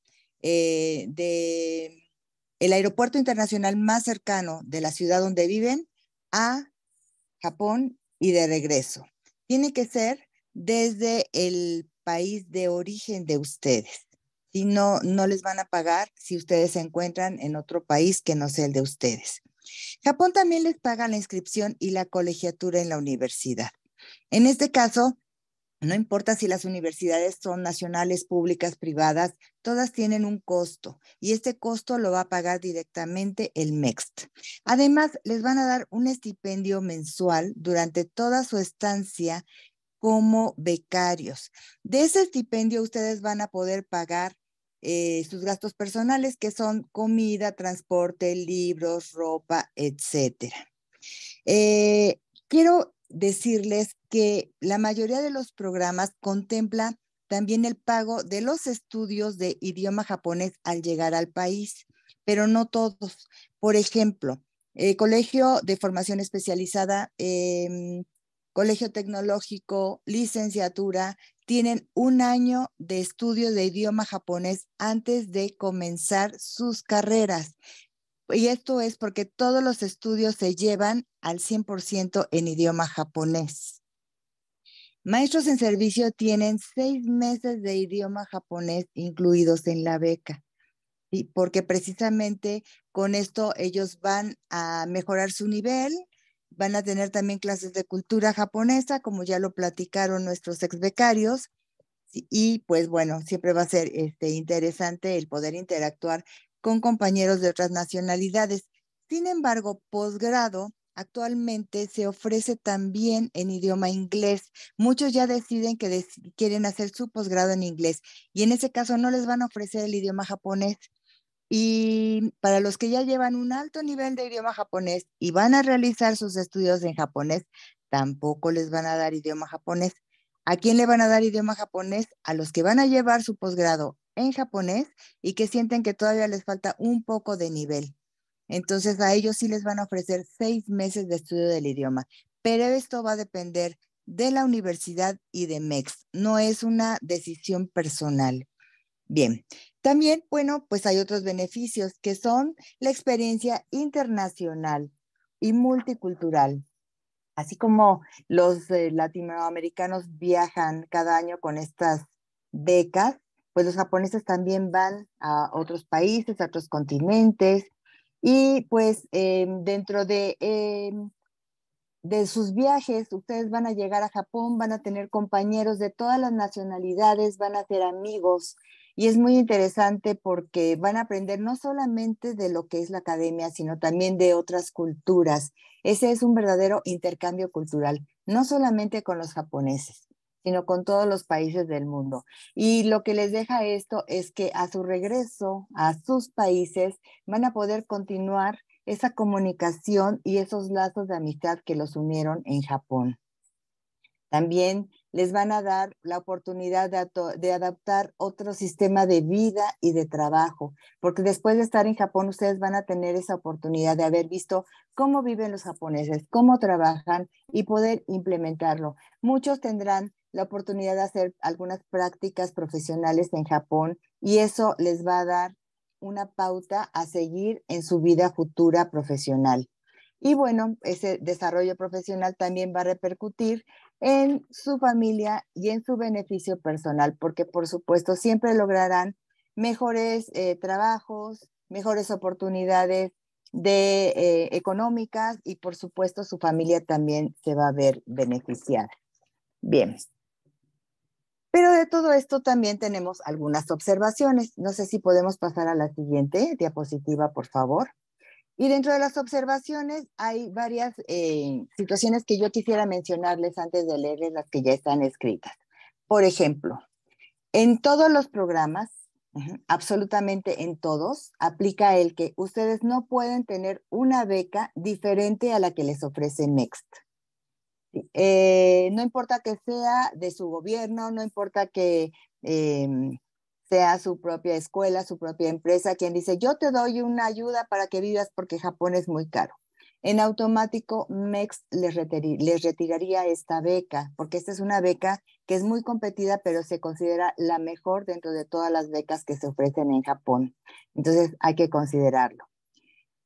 de el aeropuerto internacional más cercano de la ciudad donde viven a Japón y de regreso. Tiene que ser desde el país de origen de ustedes. Si no, no les van a pagar si ustedes se encuentran en otro país que no sea el de ustedes. Japón también les paga la inscripción y la colegiatura en la universidad. En este caso, no importa si las universidades son nacionales, públicas, privadas, todas tienen un costo y este costo lo va a pagar directamente el MEXT. Además, les van a dar un estipendio mensual durante toda su estancia como becarios. De ese estipendio ustedes van a poder pagar sus gastos personales, que son comida, transporte, libros, ropa, etcétera. Quiero decirles que la mayoría de los programas contempla también el pago de los estudios de idioma japonés al llegar al país, pero no todos. Por ejemplo, colegio de formación especializada, colegio tecnológico, licenciatura, tienen un año de estudio de idioma japonés antes de comenzar sus carreras. Y esto es porque todos los estudios se llevan al 100% en idioma japonés. Maestros en servicio tienen 6 meses de idioma japonés incluidos en la beca, ¿sí? Porque precisamente con esto ellos van a mejorar su nivel Van a tener también clases de cultura japonesa, como ya lo platicaron nuestros exbecarios. Y pues bueno, siempre va a ser interesante el poder interactuar con compañeros de otras nacionalidades. Sin embargo, posgrado actualmente se ofrece también en idioma inglés. Muchos ya deciden que quieren hacer su posgrado en inglés y en ese caso no les van a ofrecer el idioma japonés. Y para los que ya llevan un alto nivel de idioma japonés y van a realizar sus estudios en japonés, tampoco les van a dar idioma japonés. ¿A quién le van a dar idioma japonés? A los que van a llevar su posgrado en japonés y que sienten que todavía les falta un poco de nivel. Entonces a ellos sí les van a ofrecer 6 meses de estudio del idioma, pero esto va a depender de la universidad y de MEX. No es una decisión personal. Bien, también, bueno, pues hay otros beneficios que son la experiencia internacional y multicultural. Así como los latinoamericanos viajan cada año con estas becas, pues los japoneses también van a otros países, a otros continentes, y pues dentro de sus viajes, ustedes van a llegar a Japón, van a tener compañeros de todas las nacionalidades, van a hacer amigos y es muy interesante porque van a aprender no solamente de lo que es la academia, sino también de otras culturas. Ese es un verdadero intercambio cultural, no solamente con los japoneses, sino con todos los países del mundo. Y lo que les deja esto es que a su regreso a sus países van a poder continuar esa comunicación y esos lazos de amistad que los unieron en Japón. También les van a dar la oportunidad de adaptar otro sistema de vida y de trabajo, porque después de estar en Japón ustedes van a tener esa oportunidad de haber visto cómo viven los japoneses, cómo trabajan y poder implementarlo. Muchos tendrán la oportunidad de hacer algunas prácticas profesionales en Japón y eso les va a dar una pauta a seguir en su vida futura profesional. Y bueno, ese desarrollo profesional también va a repercutir en su familia y en su beneficio personal, porque por supuesto siempre lograrán mejores trabajos, mejores oportunidades económicas y por supuesto su familia también se va a ver beneficiada. Bien. Pero de todo esto también tenemos algunas observaciones. No sé si podemos pasar a la siguiente diapositiva, por favor. Y dentro de las observaciones hay varias situaciones que yo quisiera mencionarles antes de leerles las que ya están escritas. Por ejemplo, en todos los programas, absolutamente en todos, aplica el que ustedes no pueden tener una beca diferente a la que les ofrece Next. No importa que sea de su gobierno, no importa que sea su propia escuela, su propia empresa, quien dice, yo te doy una ayuda para que vivas porque Japón es muy caro. En automático, MEX les retiraría esta beca, porque esta es una beca que es muy competida, pero se considera la mejor dentro de todas las becas que se ofrecen en Japón. Entonces, hay que considerarlo.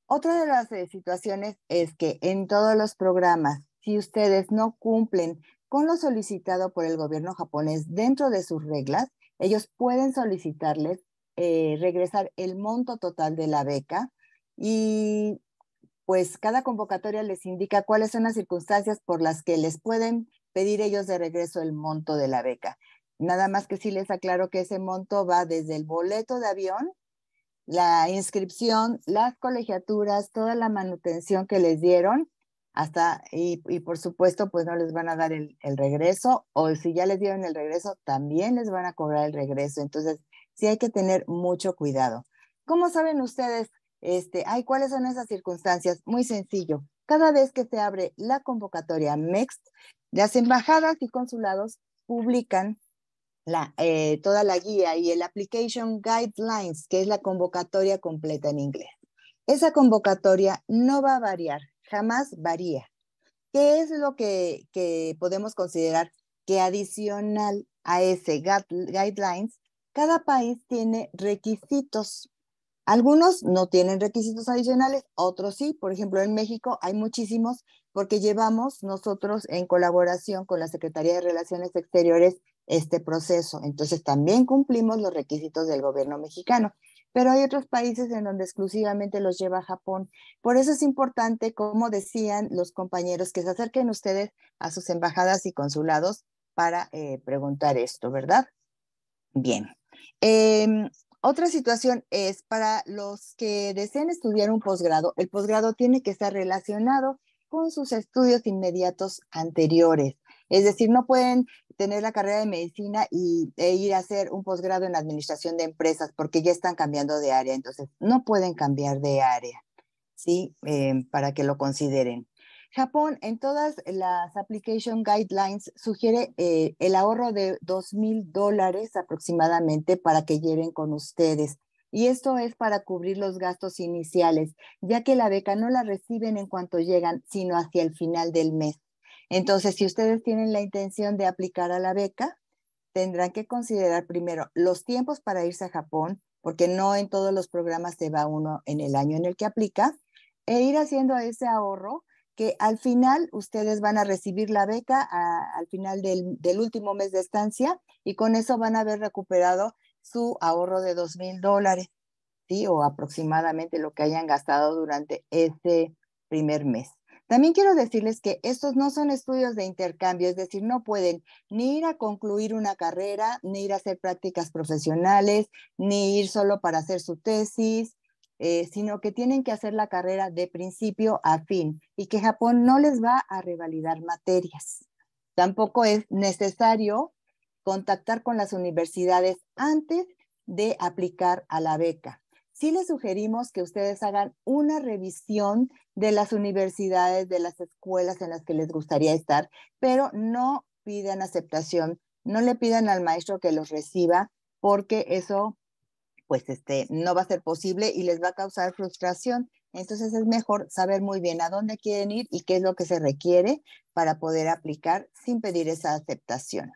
Otra de las situaciones es que en todos los programas, si ustedes no cumplen con lo solicitado por el gobierno japonés dentro de sus reglas, ellos pueden solicitarles regresar el monto total de la beca y pues cada convocatoria les indica cuáles son las circunstancias por las que les pueden pedir ellos de regreso el monto de la beca. Nada más que sí les aclaro que ese monto va desde el boleto de avión, la inscripción, las colegiaturas, toda la manutención que les dieron, hasta, y por supuesto, pues no les van a dar el regreso, o si ya les dieron el regreso, también les van a cobrar el regreso. Entonces, sí hay que tener mucho cuidado. ¿Cómo saben ustedes, cuáles son esas circunstancias? Muy sencillo. Cada vez que se abre la convocatoria MEXT, las embajadas y consulados publican toda la guía y el Application Guidelines, que es la convocatoria completa en inglés. Esa convocatoria no va a variar, jamás varía. ¿Qué es lo que podemos considerar? Que adicional a ese guidelines, cada país tiene requisitos. Algunos no tienen requisitos adicionales, otros sí. Por ejemplo, en México hay muchísimos porque llevamos nosotros en colaboración con la Secretaría de Relaciones Exteriores este proceso. Entonces también cumplimos los requisitos del gobierno mexicano. Pero hay otros países en donde exclusivamente los lleva Japón. Por eso es importante, como decían los compañeros, que se acerquen ustedes a sus embajadas y consulados para preguntar esto, ¿verdad? Bien. Otra situación es para los que deseen estudiar un posgrado. El posgrado tiene que estar relacionado con sus estudios inmediatos anteriores. Es decir, no pueden tener la carrera de medicina e ir a hacer un posgrado en administración de empresas porque ya están cambiando de área. Entonces, no pueden cambiar de área, ¿sí? Para que lo consideren. Japón, en todas las application guidelines, sugiere el ahorro de $2,000 aproximadamente para que lleven con ustedes. Y esto es para cubrir los gastos iniciales, ya que la beca no la reciben en cuanto llegan, sino hacia el final del mes. Entonces, si ustedes tienen la intención de aplicar a la beca, tendrán que considerar primero los tiempos para irse a Japón, porque no en todos los programas se va uno en el año en el que aplica, e ir haciendo ese ahorro que al final ustedes van a recibir la beca al final del último mes de estancia y con eso van a haber recuperado su ahorro de $2,000, ¿sí? O aproximadamente lo que hayan gastado durante ese primer mes. También quiero decirles que estos no son estudios de intercambio, es decir, no pueden ni ir a concluir una carrera, ni ir a hacer prácticas profesionales, ni ir solo para hacer su tesis, sino que tienen que hacer la carrera de principio a fin y que Japón no les va a revalidar materias. Tampoco es necesario contactar con las universidades antes de aplicar a la beca. Sí les sugerimos que ustedes hagan una revisión de las universidades, de las escuelas en las que les gustaría estar, pero no pidan aceptación, no le pidan al maestro que los reciba, porque eso pues no va a ser posible y les va a causar frustración. Entonces es mejor saber muy bien a dónde quieren ir y qué es lo que se requiere para poder aplicar sin pedir esa aceptación.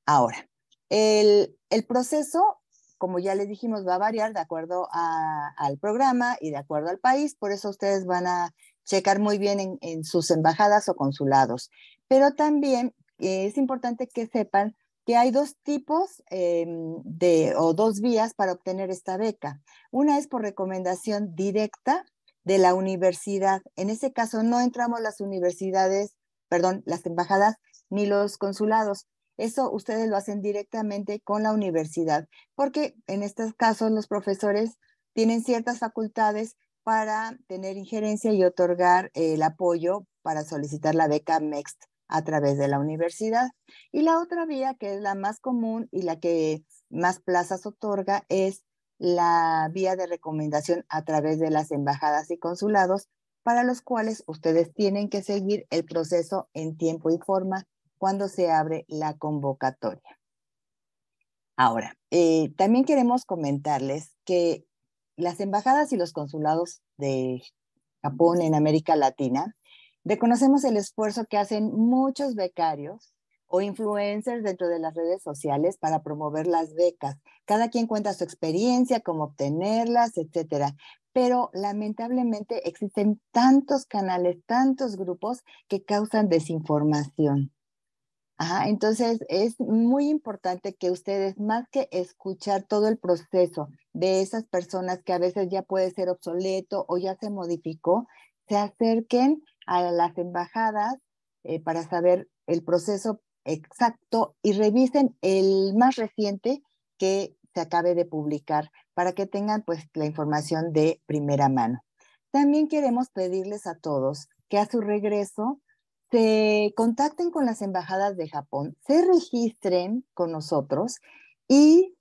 Ahora, el proceso, como ya les dijimos, va a variar de acuerdo al programa y de acuerdo al país, por eso ustedes van a checar muy bien en sus embajadas o consulados. Pero también es importante que sepan que hay dos tipos o dos vías para obtener esta beca. Una es por recomendación directa de la universidad. En ese caso no entramos las universidades, perdón, las embajadas ni los consulados. Eso ustedes lo hacen directamente con la universidad, porque en estos casos los profesores tienen ciertas facultades para tener injerencia y otorgar el apoyo para solicitar la beca MEXT a través de la universidad. Y la otra vía, que es la más común y la que más plazas otorga, es la vía de recomendación a través de las embajadas y consulados, para los cuales ustedes tienen que seguir el proceso en tiempo y forma cuando se abre la convocatoria. Ahora, también queremos comentarles que las embajadas y los consulados de Japón en América Latina reconocemos el esfuerzo que hacen muchos becarios o influencers dentro de las redes sociales para promover las becas. Cada quien cuenta su experiencia, cómo obtenerlas, etcétera. Pero lamentablemente existen tantos canales, tantos grupos que causan desinformación. Ajá, entonces es muy importante que ustedes, más que escuchar todo el proceso de esas personas que a veces ya puede ser obsoleto o ya se modificó, se acerquen a las embajadas para saber el proceso exacto y revisen el más reciente que se acabe de publicar para que tengan pues la información de primera mano. También queremos pedirles a todos que a su regreso se contacten con las embajadas de Japón, se registren con nosotros y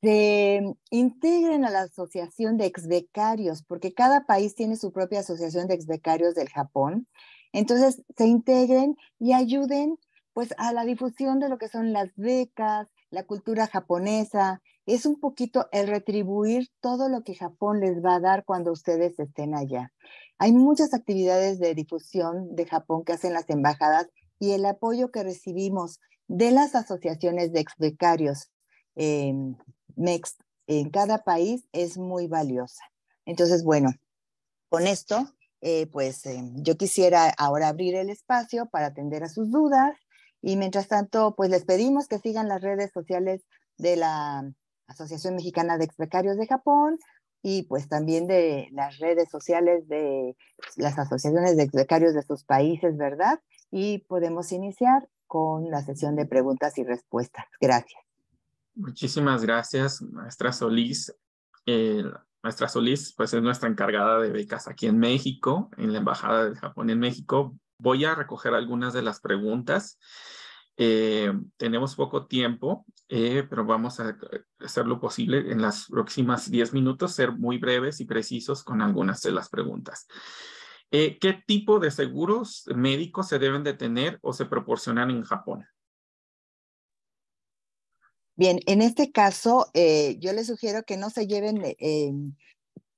se integren a la asociación de exbecarios, porque cada país tiene su propia asociación de exbecarios del Japón. Entonces, se integren y ayuden pues a la difusión de lo que son las becas, la cultura japonesa. Es un poquito el retribuir todo lo que Japón les va a dar cuando ustedes estén allá. Hay muchas actividades de difusión de Japón que hacen las embajadas y el apoyo que recibimos de las asociaciones de exbecarios MEXT en cada país es muy valiosa. Entonces, bueno, con esto, yo quisiera ahora abrir el espacio para atender a sus dudas Y mientras tanto, pues les pedimos que sigan las redes sociales de la Asociación Mexicana de Ex-Becarios de Japón y pues también de las redes sociales de las asociaciones de ex-becarios de sus países, ¿verdad? Y podemos iniciar con la sesión de preguntas y respuestas. Gracias. Muchísimas gracias, maestra Solís. Maestra Solís, pues es nuestra encargada de becas aquí en México, en la Embajada de Japón en México. Voy a recoger algunas de las preguntas. Tenemos poco tiempo, pero vamos a hacer lo posible en las próximas 10 minutos, ser muy breves y precisos con algunas de las preguntas. ¿Qué tipo de seguros médicos se deben de tener o se proporcionan en Japón? Bien, en este caso, yo les sugiero que no se lleven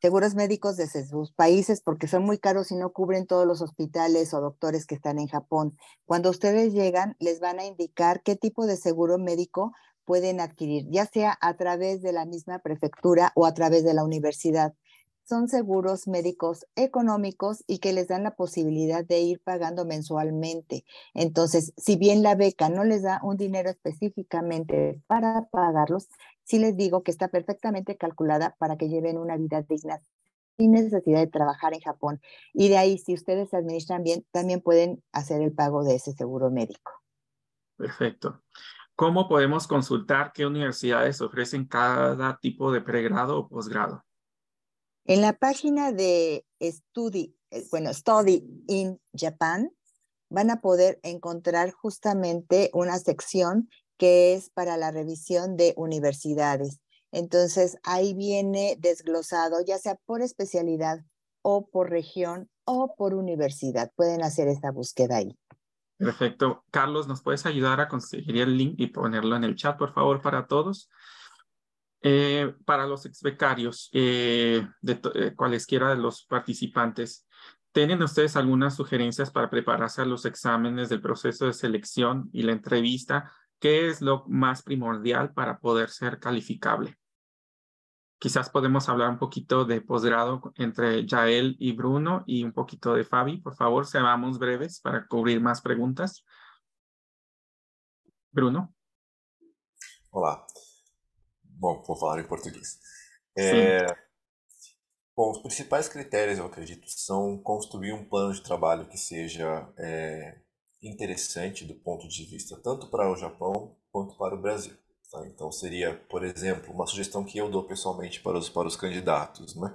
seguros médicos de sus países porque son muy caros y no cubren todos los hospitales o doctores que están en Japón. Cuando ustedes llegan, les van a indicar qué tipo de seguro médico pueden adquirir, ya sea a través de la misma prefectura o a través de la universidad. Son seguros médicos económicos y que les dan la posibilidad de ir pagando mensualmente. Entonces, si bien la beca no les da un dinero específicamente para pagarlos, sí les digo que está perfectamente calculada para que lleven una vida digna sin necesidad de trabajar en Japón. Y de ahí, si ustedes se administran bien, también pueden hacer el pago de ese seguro médico. Perfecto. ¿Cómo podemos consultar qué universidades ofrecen cada tipo de pregrado o posgrado? En la página de Study in Japan, van a poder encontrar justamente una sección que es para la revisión de universidades. Entonces, ahí viene desglosado, ya sea por especialidad o por región o por universidad. Pueden hacer esta búsqueda ahí. Perfecto. Carlos, ¿nos puedes ayudar a conseguir el link y ponerlo en el chat, por favor, para todos? Para los exbecarios, cualesquiera de los participantes, ¿tienen ustedes algunas sugerencias para prepararse a los exámenes del proceso de selección y la entrevista? ¿Qué es lo más primordial para poder ser calificable? Quizás podemos hablar un poquito de posgrado entre Yael y Bruno y un poquito de Fabi. Por favor, seamos breves para cubrir más preguntas. Bruno. Olá. Bom, vou falar em português. Sim. Bom, os principais critérios, eu acredito, são construir um plano de trabalho que seja interessante do ponto de vista tanto para o Japão quanto para o Brasil. Tá? Então seria, por exemplo, uma sugestão que eu dou pessoalmente para os candidatos. Né?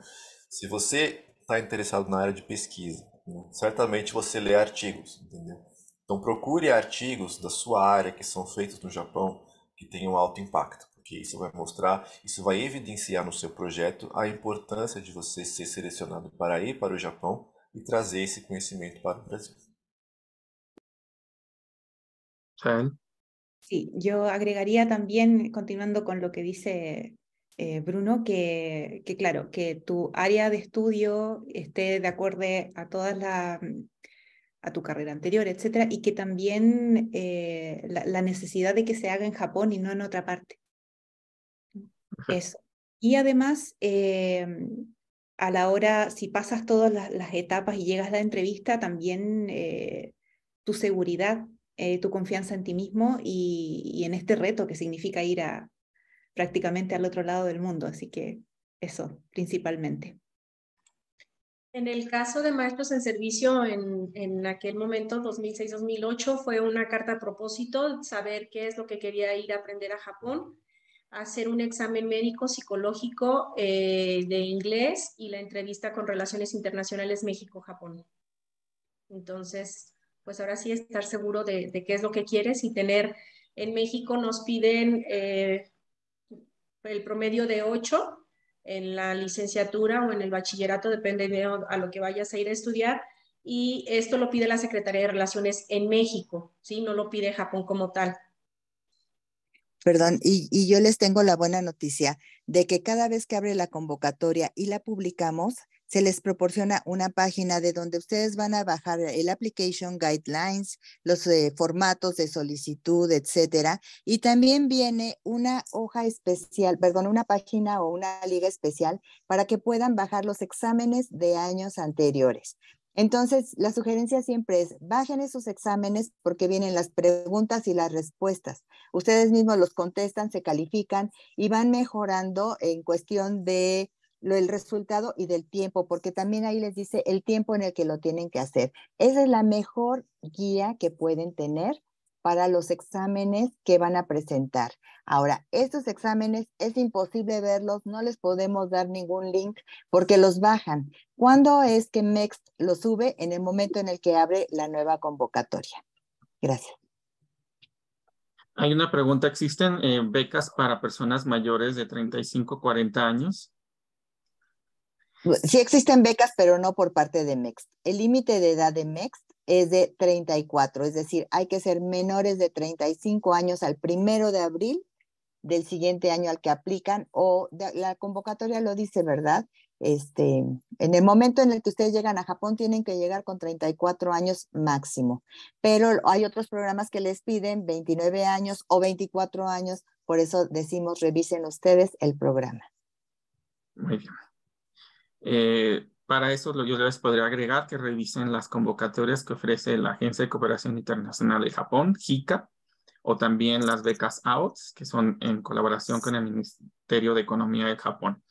Se você está interessado na área de pesquisa, né? Certamente você lê artigos, entendeu? Então procure artigos da sua área que são feitos no Japão que tenham alto impacto, porque isso vai mostrar, isso vai evidenciar no seu projeto a importância de você ser selecionado para ir para o Japão e trazer esse conhecimento para o Brasil. Sí, yo agregaría también, continuando con lo que dice Bruno, que claro, que tu área de estudio esté de acuerdo a todas a tu carrera anterior, etcétera, y que también la necesidad de que se haga en Japón y no en otra parte. Eso. Y además, a la hora, si pasas todas las etapas y llegas a la entrevista, también tu seguridad, tu confianza en ti mismo y en este reto que significa ir prácticamente al otro lado del mundo. Así que eso, principalmente. En el caso de maestros en servicio, en aquel momento, 2006-2008, fue una carta a propósito, saber qué es lo que quería ir a aprender a Japón, hacer un examen médico psicológico de inglés y la entrevista con Relaciones Internacionales México-Japón. Entonces, pues ahora sí estar seguro de qué es lo que quieres y tener, en México nos piden el promedio de 8 en la licenciatura o en el bachillerato, depende de a lo que vayas a ir a estudiar, y esto lo pide la Secretaría de Relaciones en México, ¿sí? No lo pide Japón como tal. Perdón, y yo les tengo la buena noticia de que cada vez que abre la convocatoria y la publicamos, se les proporciona una página de donde ustedes van a bajar el application guidelines, los formatos de solicitud, etcétera. Y también viene una hoja especial, perdón, una página o una liga especial para que puedan bajar los exámenes de años anteriores. Entonces, la sugerencia siempre es, bajen esos exámenes porque vienen las preguntas y las respuestas. Ustedes mismos los contestan, se califican y van mejorando en cuestión de el resultado y del tiempo, porque también ahí les dice el tiempo en el que lo tienen que hacer. Esa es la mejor guía que pueden tener para los exámenes que van a presentar. Ahora, estos exámenes es imposible verlos, no les podemos dar ningún link porque los bajan. ¿Cuándo es que MEXT lo sube? En el momento en el que abre la nueva convocatoria. Gracias. Hay una pregunta, ¿existen becas para personas mayores de 35, 40 años? Sí existen becas, pero no por parte de MEXT. El límite de edad de MEXT es de 34, es decir, hay que ser menores de 35 años al 1 de abril del siguiente año al que aplican, o la convocatoria lo dice, ¿verdad? En el momento en el que ustedes llegan a Japón tienen que llegar con 34 años máximo, pero hay otros programas que les piden 29 años o 24 años, por eso decimos revisen ustedes el programa. Muy bien. Para eso yo les podría agregar que revisen las convocatorias que ofrece la Agencia de Cooperación Internacional de Japón, JICA, o también las becas AOTS, que son en colaboración con el Ministerio de Economía de Japón,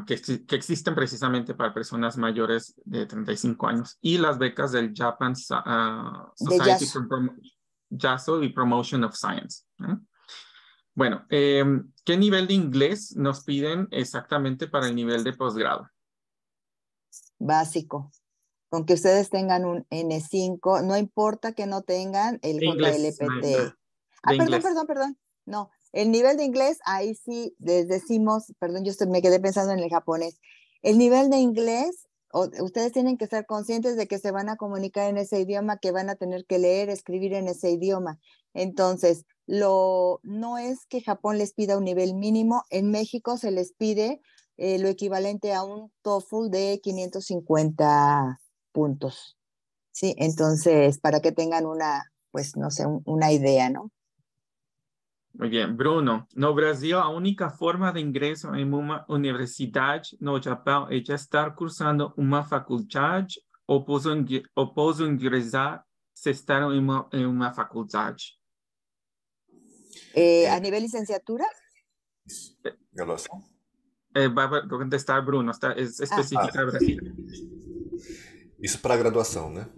que existen precisamente para personas mayores de 35 años, y las becas del Japan Society for JASO y Promotion of Science. Bueno, ¿qué nivel de inglés nos piden exactamente para el nivel de posgrado? Básico. Con que ustedes tengan un N5, no importa que no tengan el JLPT. Perdón. No, el nivel de inglés, ahí sí les decimos, perdón, me quedé pensando en el japonés. El nivel de inglés, ustedes tienen que estar conscientes de que se van a comunicar en ese idioma, que van a tener que leer, escribir en ese idioma. Entonces, no es que Japón les pida un nivel mínimo. En México se les pide lo equivalente a un TOEFL de 550 puntos. Sí, entonces, para que tengan una idea, ¿no? Muy bien, Bruno. No Brasil, a única forma de ingreso em uma universidade no Japão é já estar cursando uma faculdade ou posso ingressar se estar em uma faculdade? ¿A nivel licenciatura? Graduação? Vai contestar Bruno, es específica de Brasil. Isso para a graduação, né?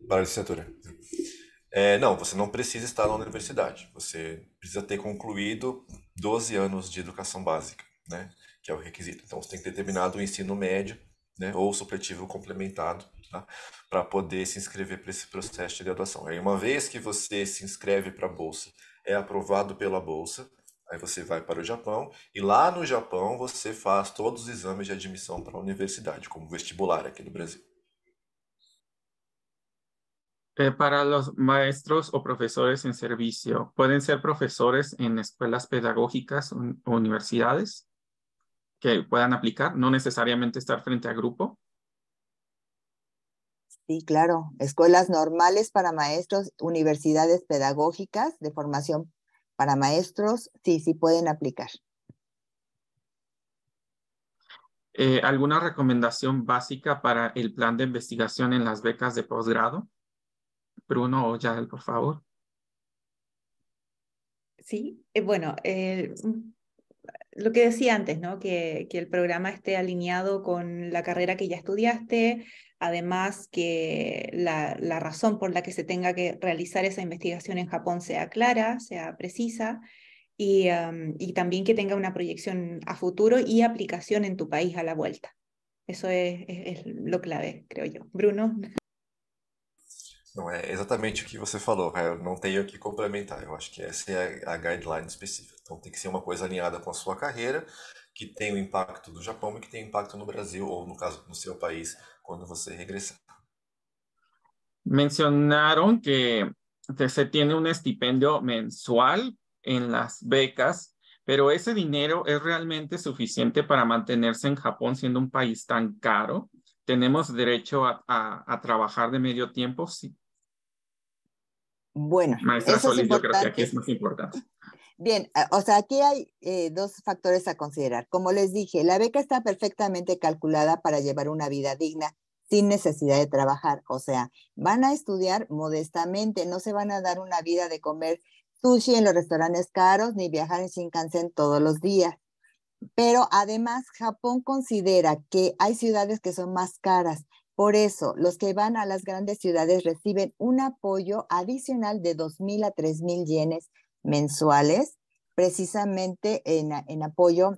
Para a licenciatura. Não, você não precisa estar na universidade. Você precisa ter concluído 12 anos de educação básica, né? Que é o requisito. Então, você tem que ter terminado o ensino médio, né? Ou supletivo complementado, tá? Para poder se inscrever para esse processo de graduação. Aí, uma vez que você se inscreve para a bolsa, é aprovado pela bolsa, aí você vai para o Japão e lá no Japão você faz todos os exames de admissão para a universidade, como vestibular aqui no Brasil. Para los maestros o profesores en servicio, ¿pueden ser profesores en escuelas pedagógicas o universidades que puedan aplicar? No necesariamente estar frente a grupo. Sí, claro. Escuelas normales para maestros, universidades pedagógicas de formación para maestros, sí pueden aplicar. ¿Alguna recomendación básica para el plan de investigación en las becas de posgrado? Bruno o Yael, por favor. Sí, bueno, lo que decía antes, ¿no? Que el programa esté alineado con la carrera que ya estudiaste, además que la razón por la que se tenga que realizar esa investigación en Japón sea clara, sea precisa, y también que tenga una proyección a futuro y aplicación en tu país a la vuelta. Eso es lo clave, creo yo. Bruno. Não, é exatamente o que você falou, Rael. Não tenho o que complementar. Eu acho que essa é a guideline específica. Então tem que ser uma coisa alinhada com a sua carreira, que tem o impacto do Japão e que tem impacto no Brasil, ou no caso, no seu país, quando você regressar. Mencionaron que se tiene un estipendio mensual en las becas, pero ese dinero es realmente suficiente para mantenerse en Japón siendo un país tan caro. ¿Tenemos derecho a trabajar de medio tiempo? Sí. Bueno, Maestra eso Solís, es yo creo que aquí importante. es más importante. Bien, o sea, aquí hay dos factores a considerar. Como les dije, la beca está perfectamente calculada para llevar una vida digna sin necesidad de trabajar. O sea, van a estudiar modestamente, no se van a dar una vida de comer sushi en los restaurantes caros ni viajar en Shinkansen todos los días. Pero además, Japón considera que hay ciudades que son más caras. Por eso, los que van a las grandes ciudades reciben un apoyo adicional de 2,000 a 3,000 yenes mensuales, precisamente en apoyo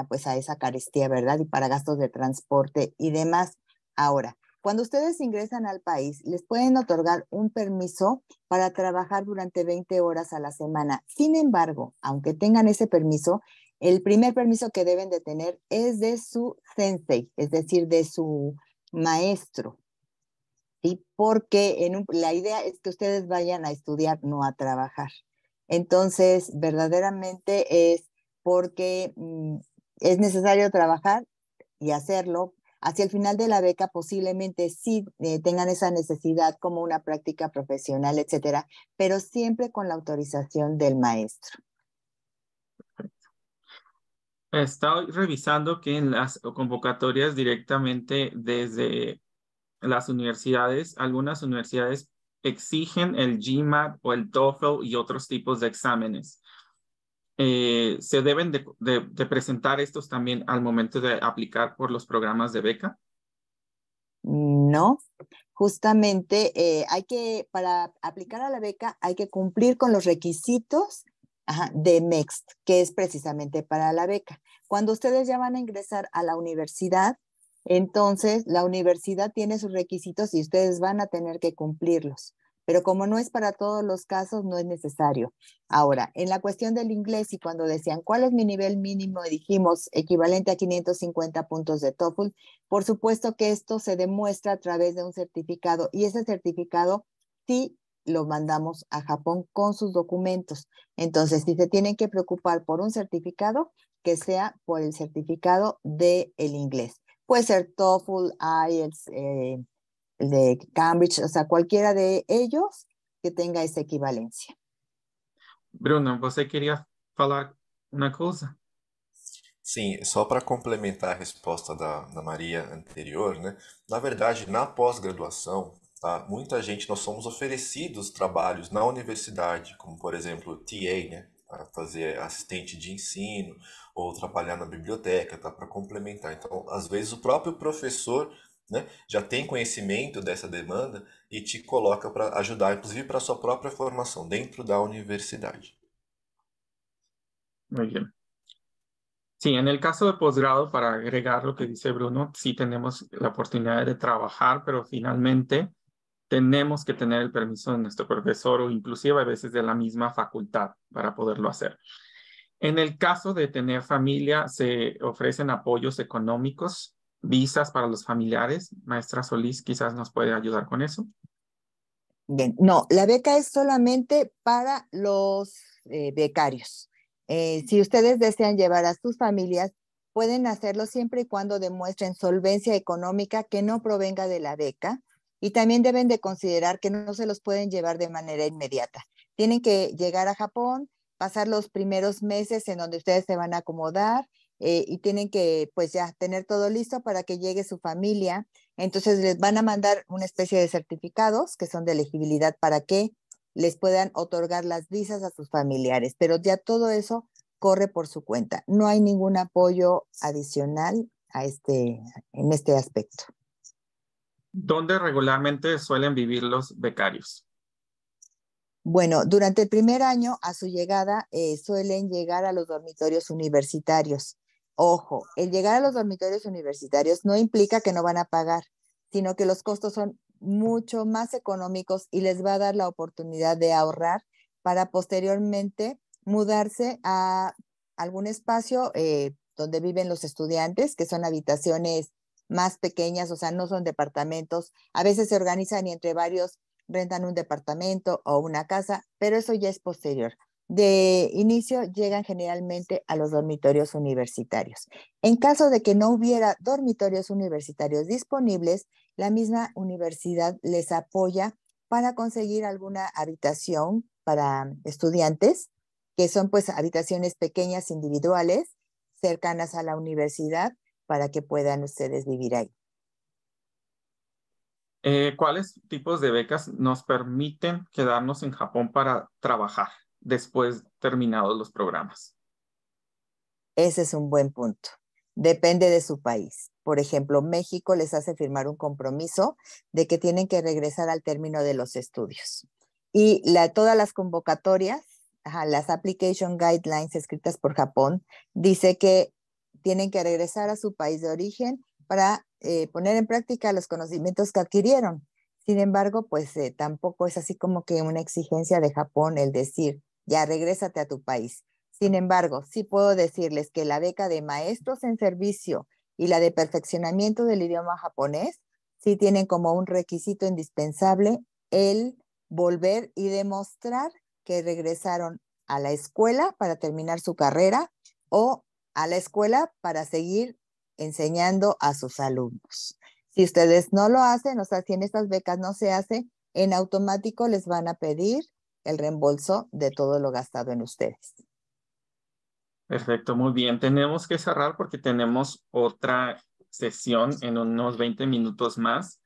pues a esa carestía, ¿verdad? Y para gastos de transporte y demás. Ahora, cuando ustedes ingresan al país, les pueden otorgar un permiso para trabajar durante 20 horas a la semana. Sin embargo, aunque tengan ese permiso, el primer permiso que deben de tener es de su sensei, es decir, de su maestro, ¿sí? Porque la idea es que ustedes vayan a estudiar, no a trabajar. Entonces, verdaderamente es porque es necesario trabajar y hacerlo. Hacia el final de la beca posiblemente sí tengan esa necesidad como una práctica profesional, etcétera, pero siempre con la autorización del maestro. Estoy revisando que en las convocatorias directamente desde las universidades, algunas universidades exigen el GMAT o el TOEFL y otros tipos de exámenes. ¿Se deben de presentar estos también al momento de aplicar por los programas de beca? No, justamente para aplicar a la beca hay que cumplir con los requisitos de MEXT, que es precisamente para la beca. Cuando ustedes ya van a ingresar a la universidad, entonces la universidad tiene sus requisitos y ustedes van a tener que cumplirlos. Pero como no es para todos los casos, no es necesario. Ahora, en la cuestión del inglés y cuando decían, ¿cuál es mi nivel mínimo? Y dijimos, equivalente a 550 puntos de TOEFL. Por supuesto que esto se demuestra a través de un certificado y ese certificado sí lo mandamos a Japón con sus documentos. Entonces, si se tienen que preocupar por un certificado, que sea por el certificado del inglés. Puede ser TOEFL, IELTS, el de Cambridge, o sea, cualquiera de ellos que tenga esa equivalencia. Bruno, você queria falar uma coisa? Sim, só para complementar a resposta da Maria anterior, né? Na verdade, na pós-graduação, tá? Muita gente, nós somos oferecidos trabalhos na universidade, como por exemplo TA, né? Para fazer assistente de ensino ou trabalhar na biblioteca, tá? Para complementar. Então, às vezes o próprio professor, né, já tem conhecimento dessa demanda e te coloca para ajudar, inclusive para a sua própria formação dentro da universidade. Muy bien. Sí, en el caso de posgrado, para agregar lo que dice Bruno, sí tenemos la oportunidad de trabajar, pero finalmente tenemos que tener el permiso de nuestro profesor o inclusive a veces de la misma facultad para poderlo hacer. En el caso de tener familia, se ofrecen apoyos económicos, visas para los familiares. Maestra Solís quizás nos puede ayudar con eso. Bien, no, la beca es solamente para los becarios. Si ustedes desean llevar a sus familias, pueden hacerlo siempre y cuando demuestren solvencia económica que no provenga de la beca y también deben de considerar que no se los pueden llevar de manera inmediata. Tienen que llegar a Japón, pasar los primeros meses en donde ustedes se van a acomodar y tienen que pues ya tener todo listo para que llegue su familia. Entonces les van a mandar una especie de certificados que son de elegibilidad para que les puedan otorgar las visas a sus familiares, pero ya todo eso corre por su cuenta. No hay ningún apoyo adicional en este aspecto. ¿Dónde regularmente suelen vivir los becarios? Bueno, durante el primer año a su llegada suelen llegar a los dormitorios universitarios. Ojo, el llegar a los dormitorios universitarios no implica que no van a pagar, sino que los costos son mucho más económicos y les va a dar la oportunidad de ahorrar para posteriormente mudarse a algún espacio donde viven los estudiantes, que son habitaciones más pequeñas, o sea, no son departamentos. A veces se organizan y entre varios rentan un departamento o una casa, pero eso ya es posterior. De inicio llegan generalmente a los dormitorios universitarios. En caso de que no hubiera dormitorios universitarios disponibles, la misma universidad les apoya para conseguir alguna habitación para estudiantes, que son pues habitaciones pequeñas individuales cercanas a la universidad para que puedan ustedes vivir ahí. ¿Cuáles tipos de becas nos permiten quedarnos en Japón para trabajar después terminados los programas? Ese es un buen punto. Depende de su país. Por ejemplo, México les hace firmar un compromiso de que tienen que regresar al término de los estudios. Y todas las convocatorias, las application guidelines escritas por Japón, dice que tienen que regresar a su país de origen para poner en práctica los conocimientos que adquirieron. Sin embargo, pues tampoco es así como que una exigencia de Japón el decir, ya regrésate a tu país. Sin embargo, sí puedo decirles que la beca de maestros en servicio y la de perfeccionamiento del idioma japonés sí tienen como un requisito indispensable el volver y demostrar que regresaron a la escuela para terminar su carrera o a la escuela para seguir enseñando a sus alumnos. Si ustedes no lo hacen, o sea, si en estas becas no se hace, en automático les van a pedir el reembolso de todo lo gastado en ustedes. Perfecto, muy bien. Tenemos que cerrar porque tenemos otra sesión en unos 20 minutos más.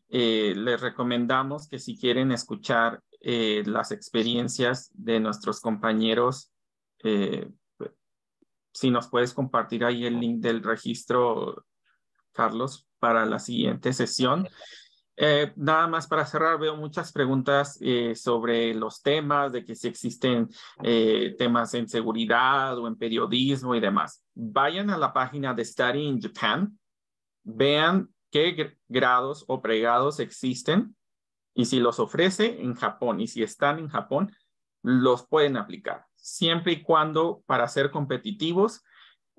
Les recomendamos que si quieren escuchar las experiencias de nuestros compañeros, si nos puedes compartir ahí el link del registro, Carlos, para la siguiente sesión. Nada más para cerrar, veo muchas preguntas sobre los temas, de que si existen temas en seguridad o en periodismo y demás. Vayan a la página de Study in Japan, vean qué grados o pregrados existen y si los ofrece en Japón y si están en Japón, los pueden aplicar. Siempre y cuando, para ser competitivos,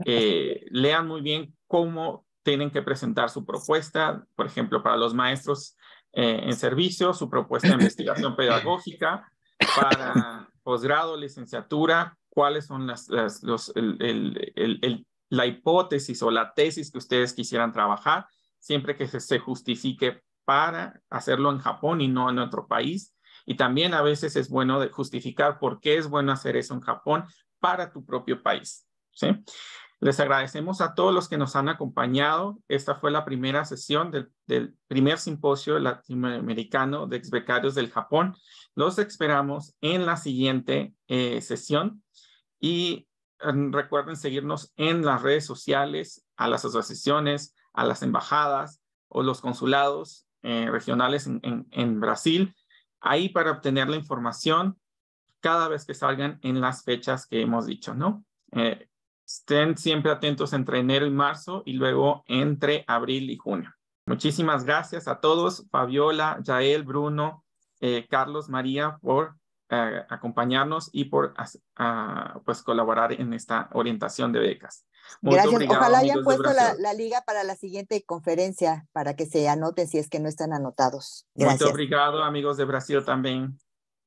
lean muy bien cómo tienen que presentar su propuesta, por ejemplo, para los maestros en servicio, su propuesta de investigación pedagógica, para posgrado, licenciatura, cuáles son la hipótesis o la tesis que ustedes quisieran trabajar, siempre que se justifique para hacerlo en Japón y no en otro país. Y también a veces es bueno justificar por qué es bueno hacer eso en Japón para tu propio país, ¿sí? Les agradecemos a todos los que nos han acompañado. Esta fue la primera sesión del primer simposio latinoamericano de exbecarios del Japón. Los esperamos en la siguiente sesión y recuerden seguirnos en las redes sociales, a las asociaciones, a las embajadas o los consulados regionales en Brasil, ahí para obtener la información cada vez que salgan en las fechas que hemos dicho, ¿no? Estén siempre atentos entre enero y marzo y luego entre abril y junio. Muchísimas gracias a todos, Fabiola, Yael, Bruno, Carlos, María, por acompañarnos y por pues colaborar en esta orientación de becas. Gracias. Obrigado, ojalá hayan amigos de puesto la Brasil. liga para la siguiente conferencia para que se anoten si es que no están anotados. Gracias. Muito obrigado, amigos de Brasil también.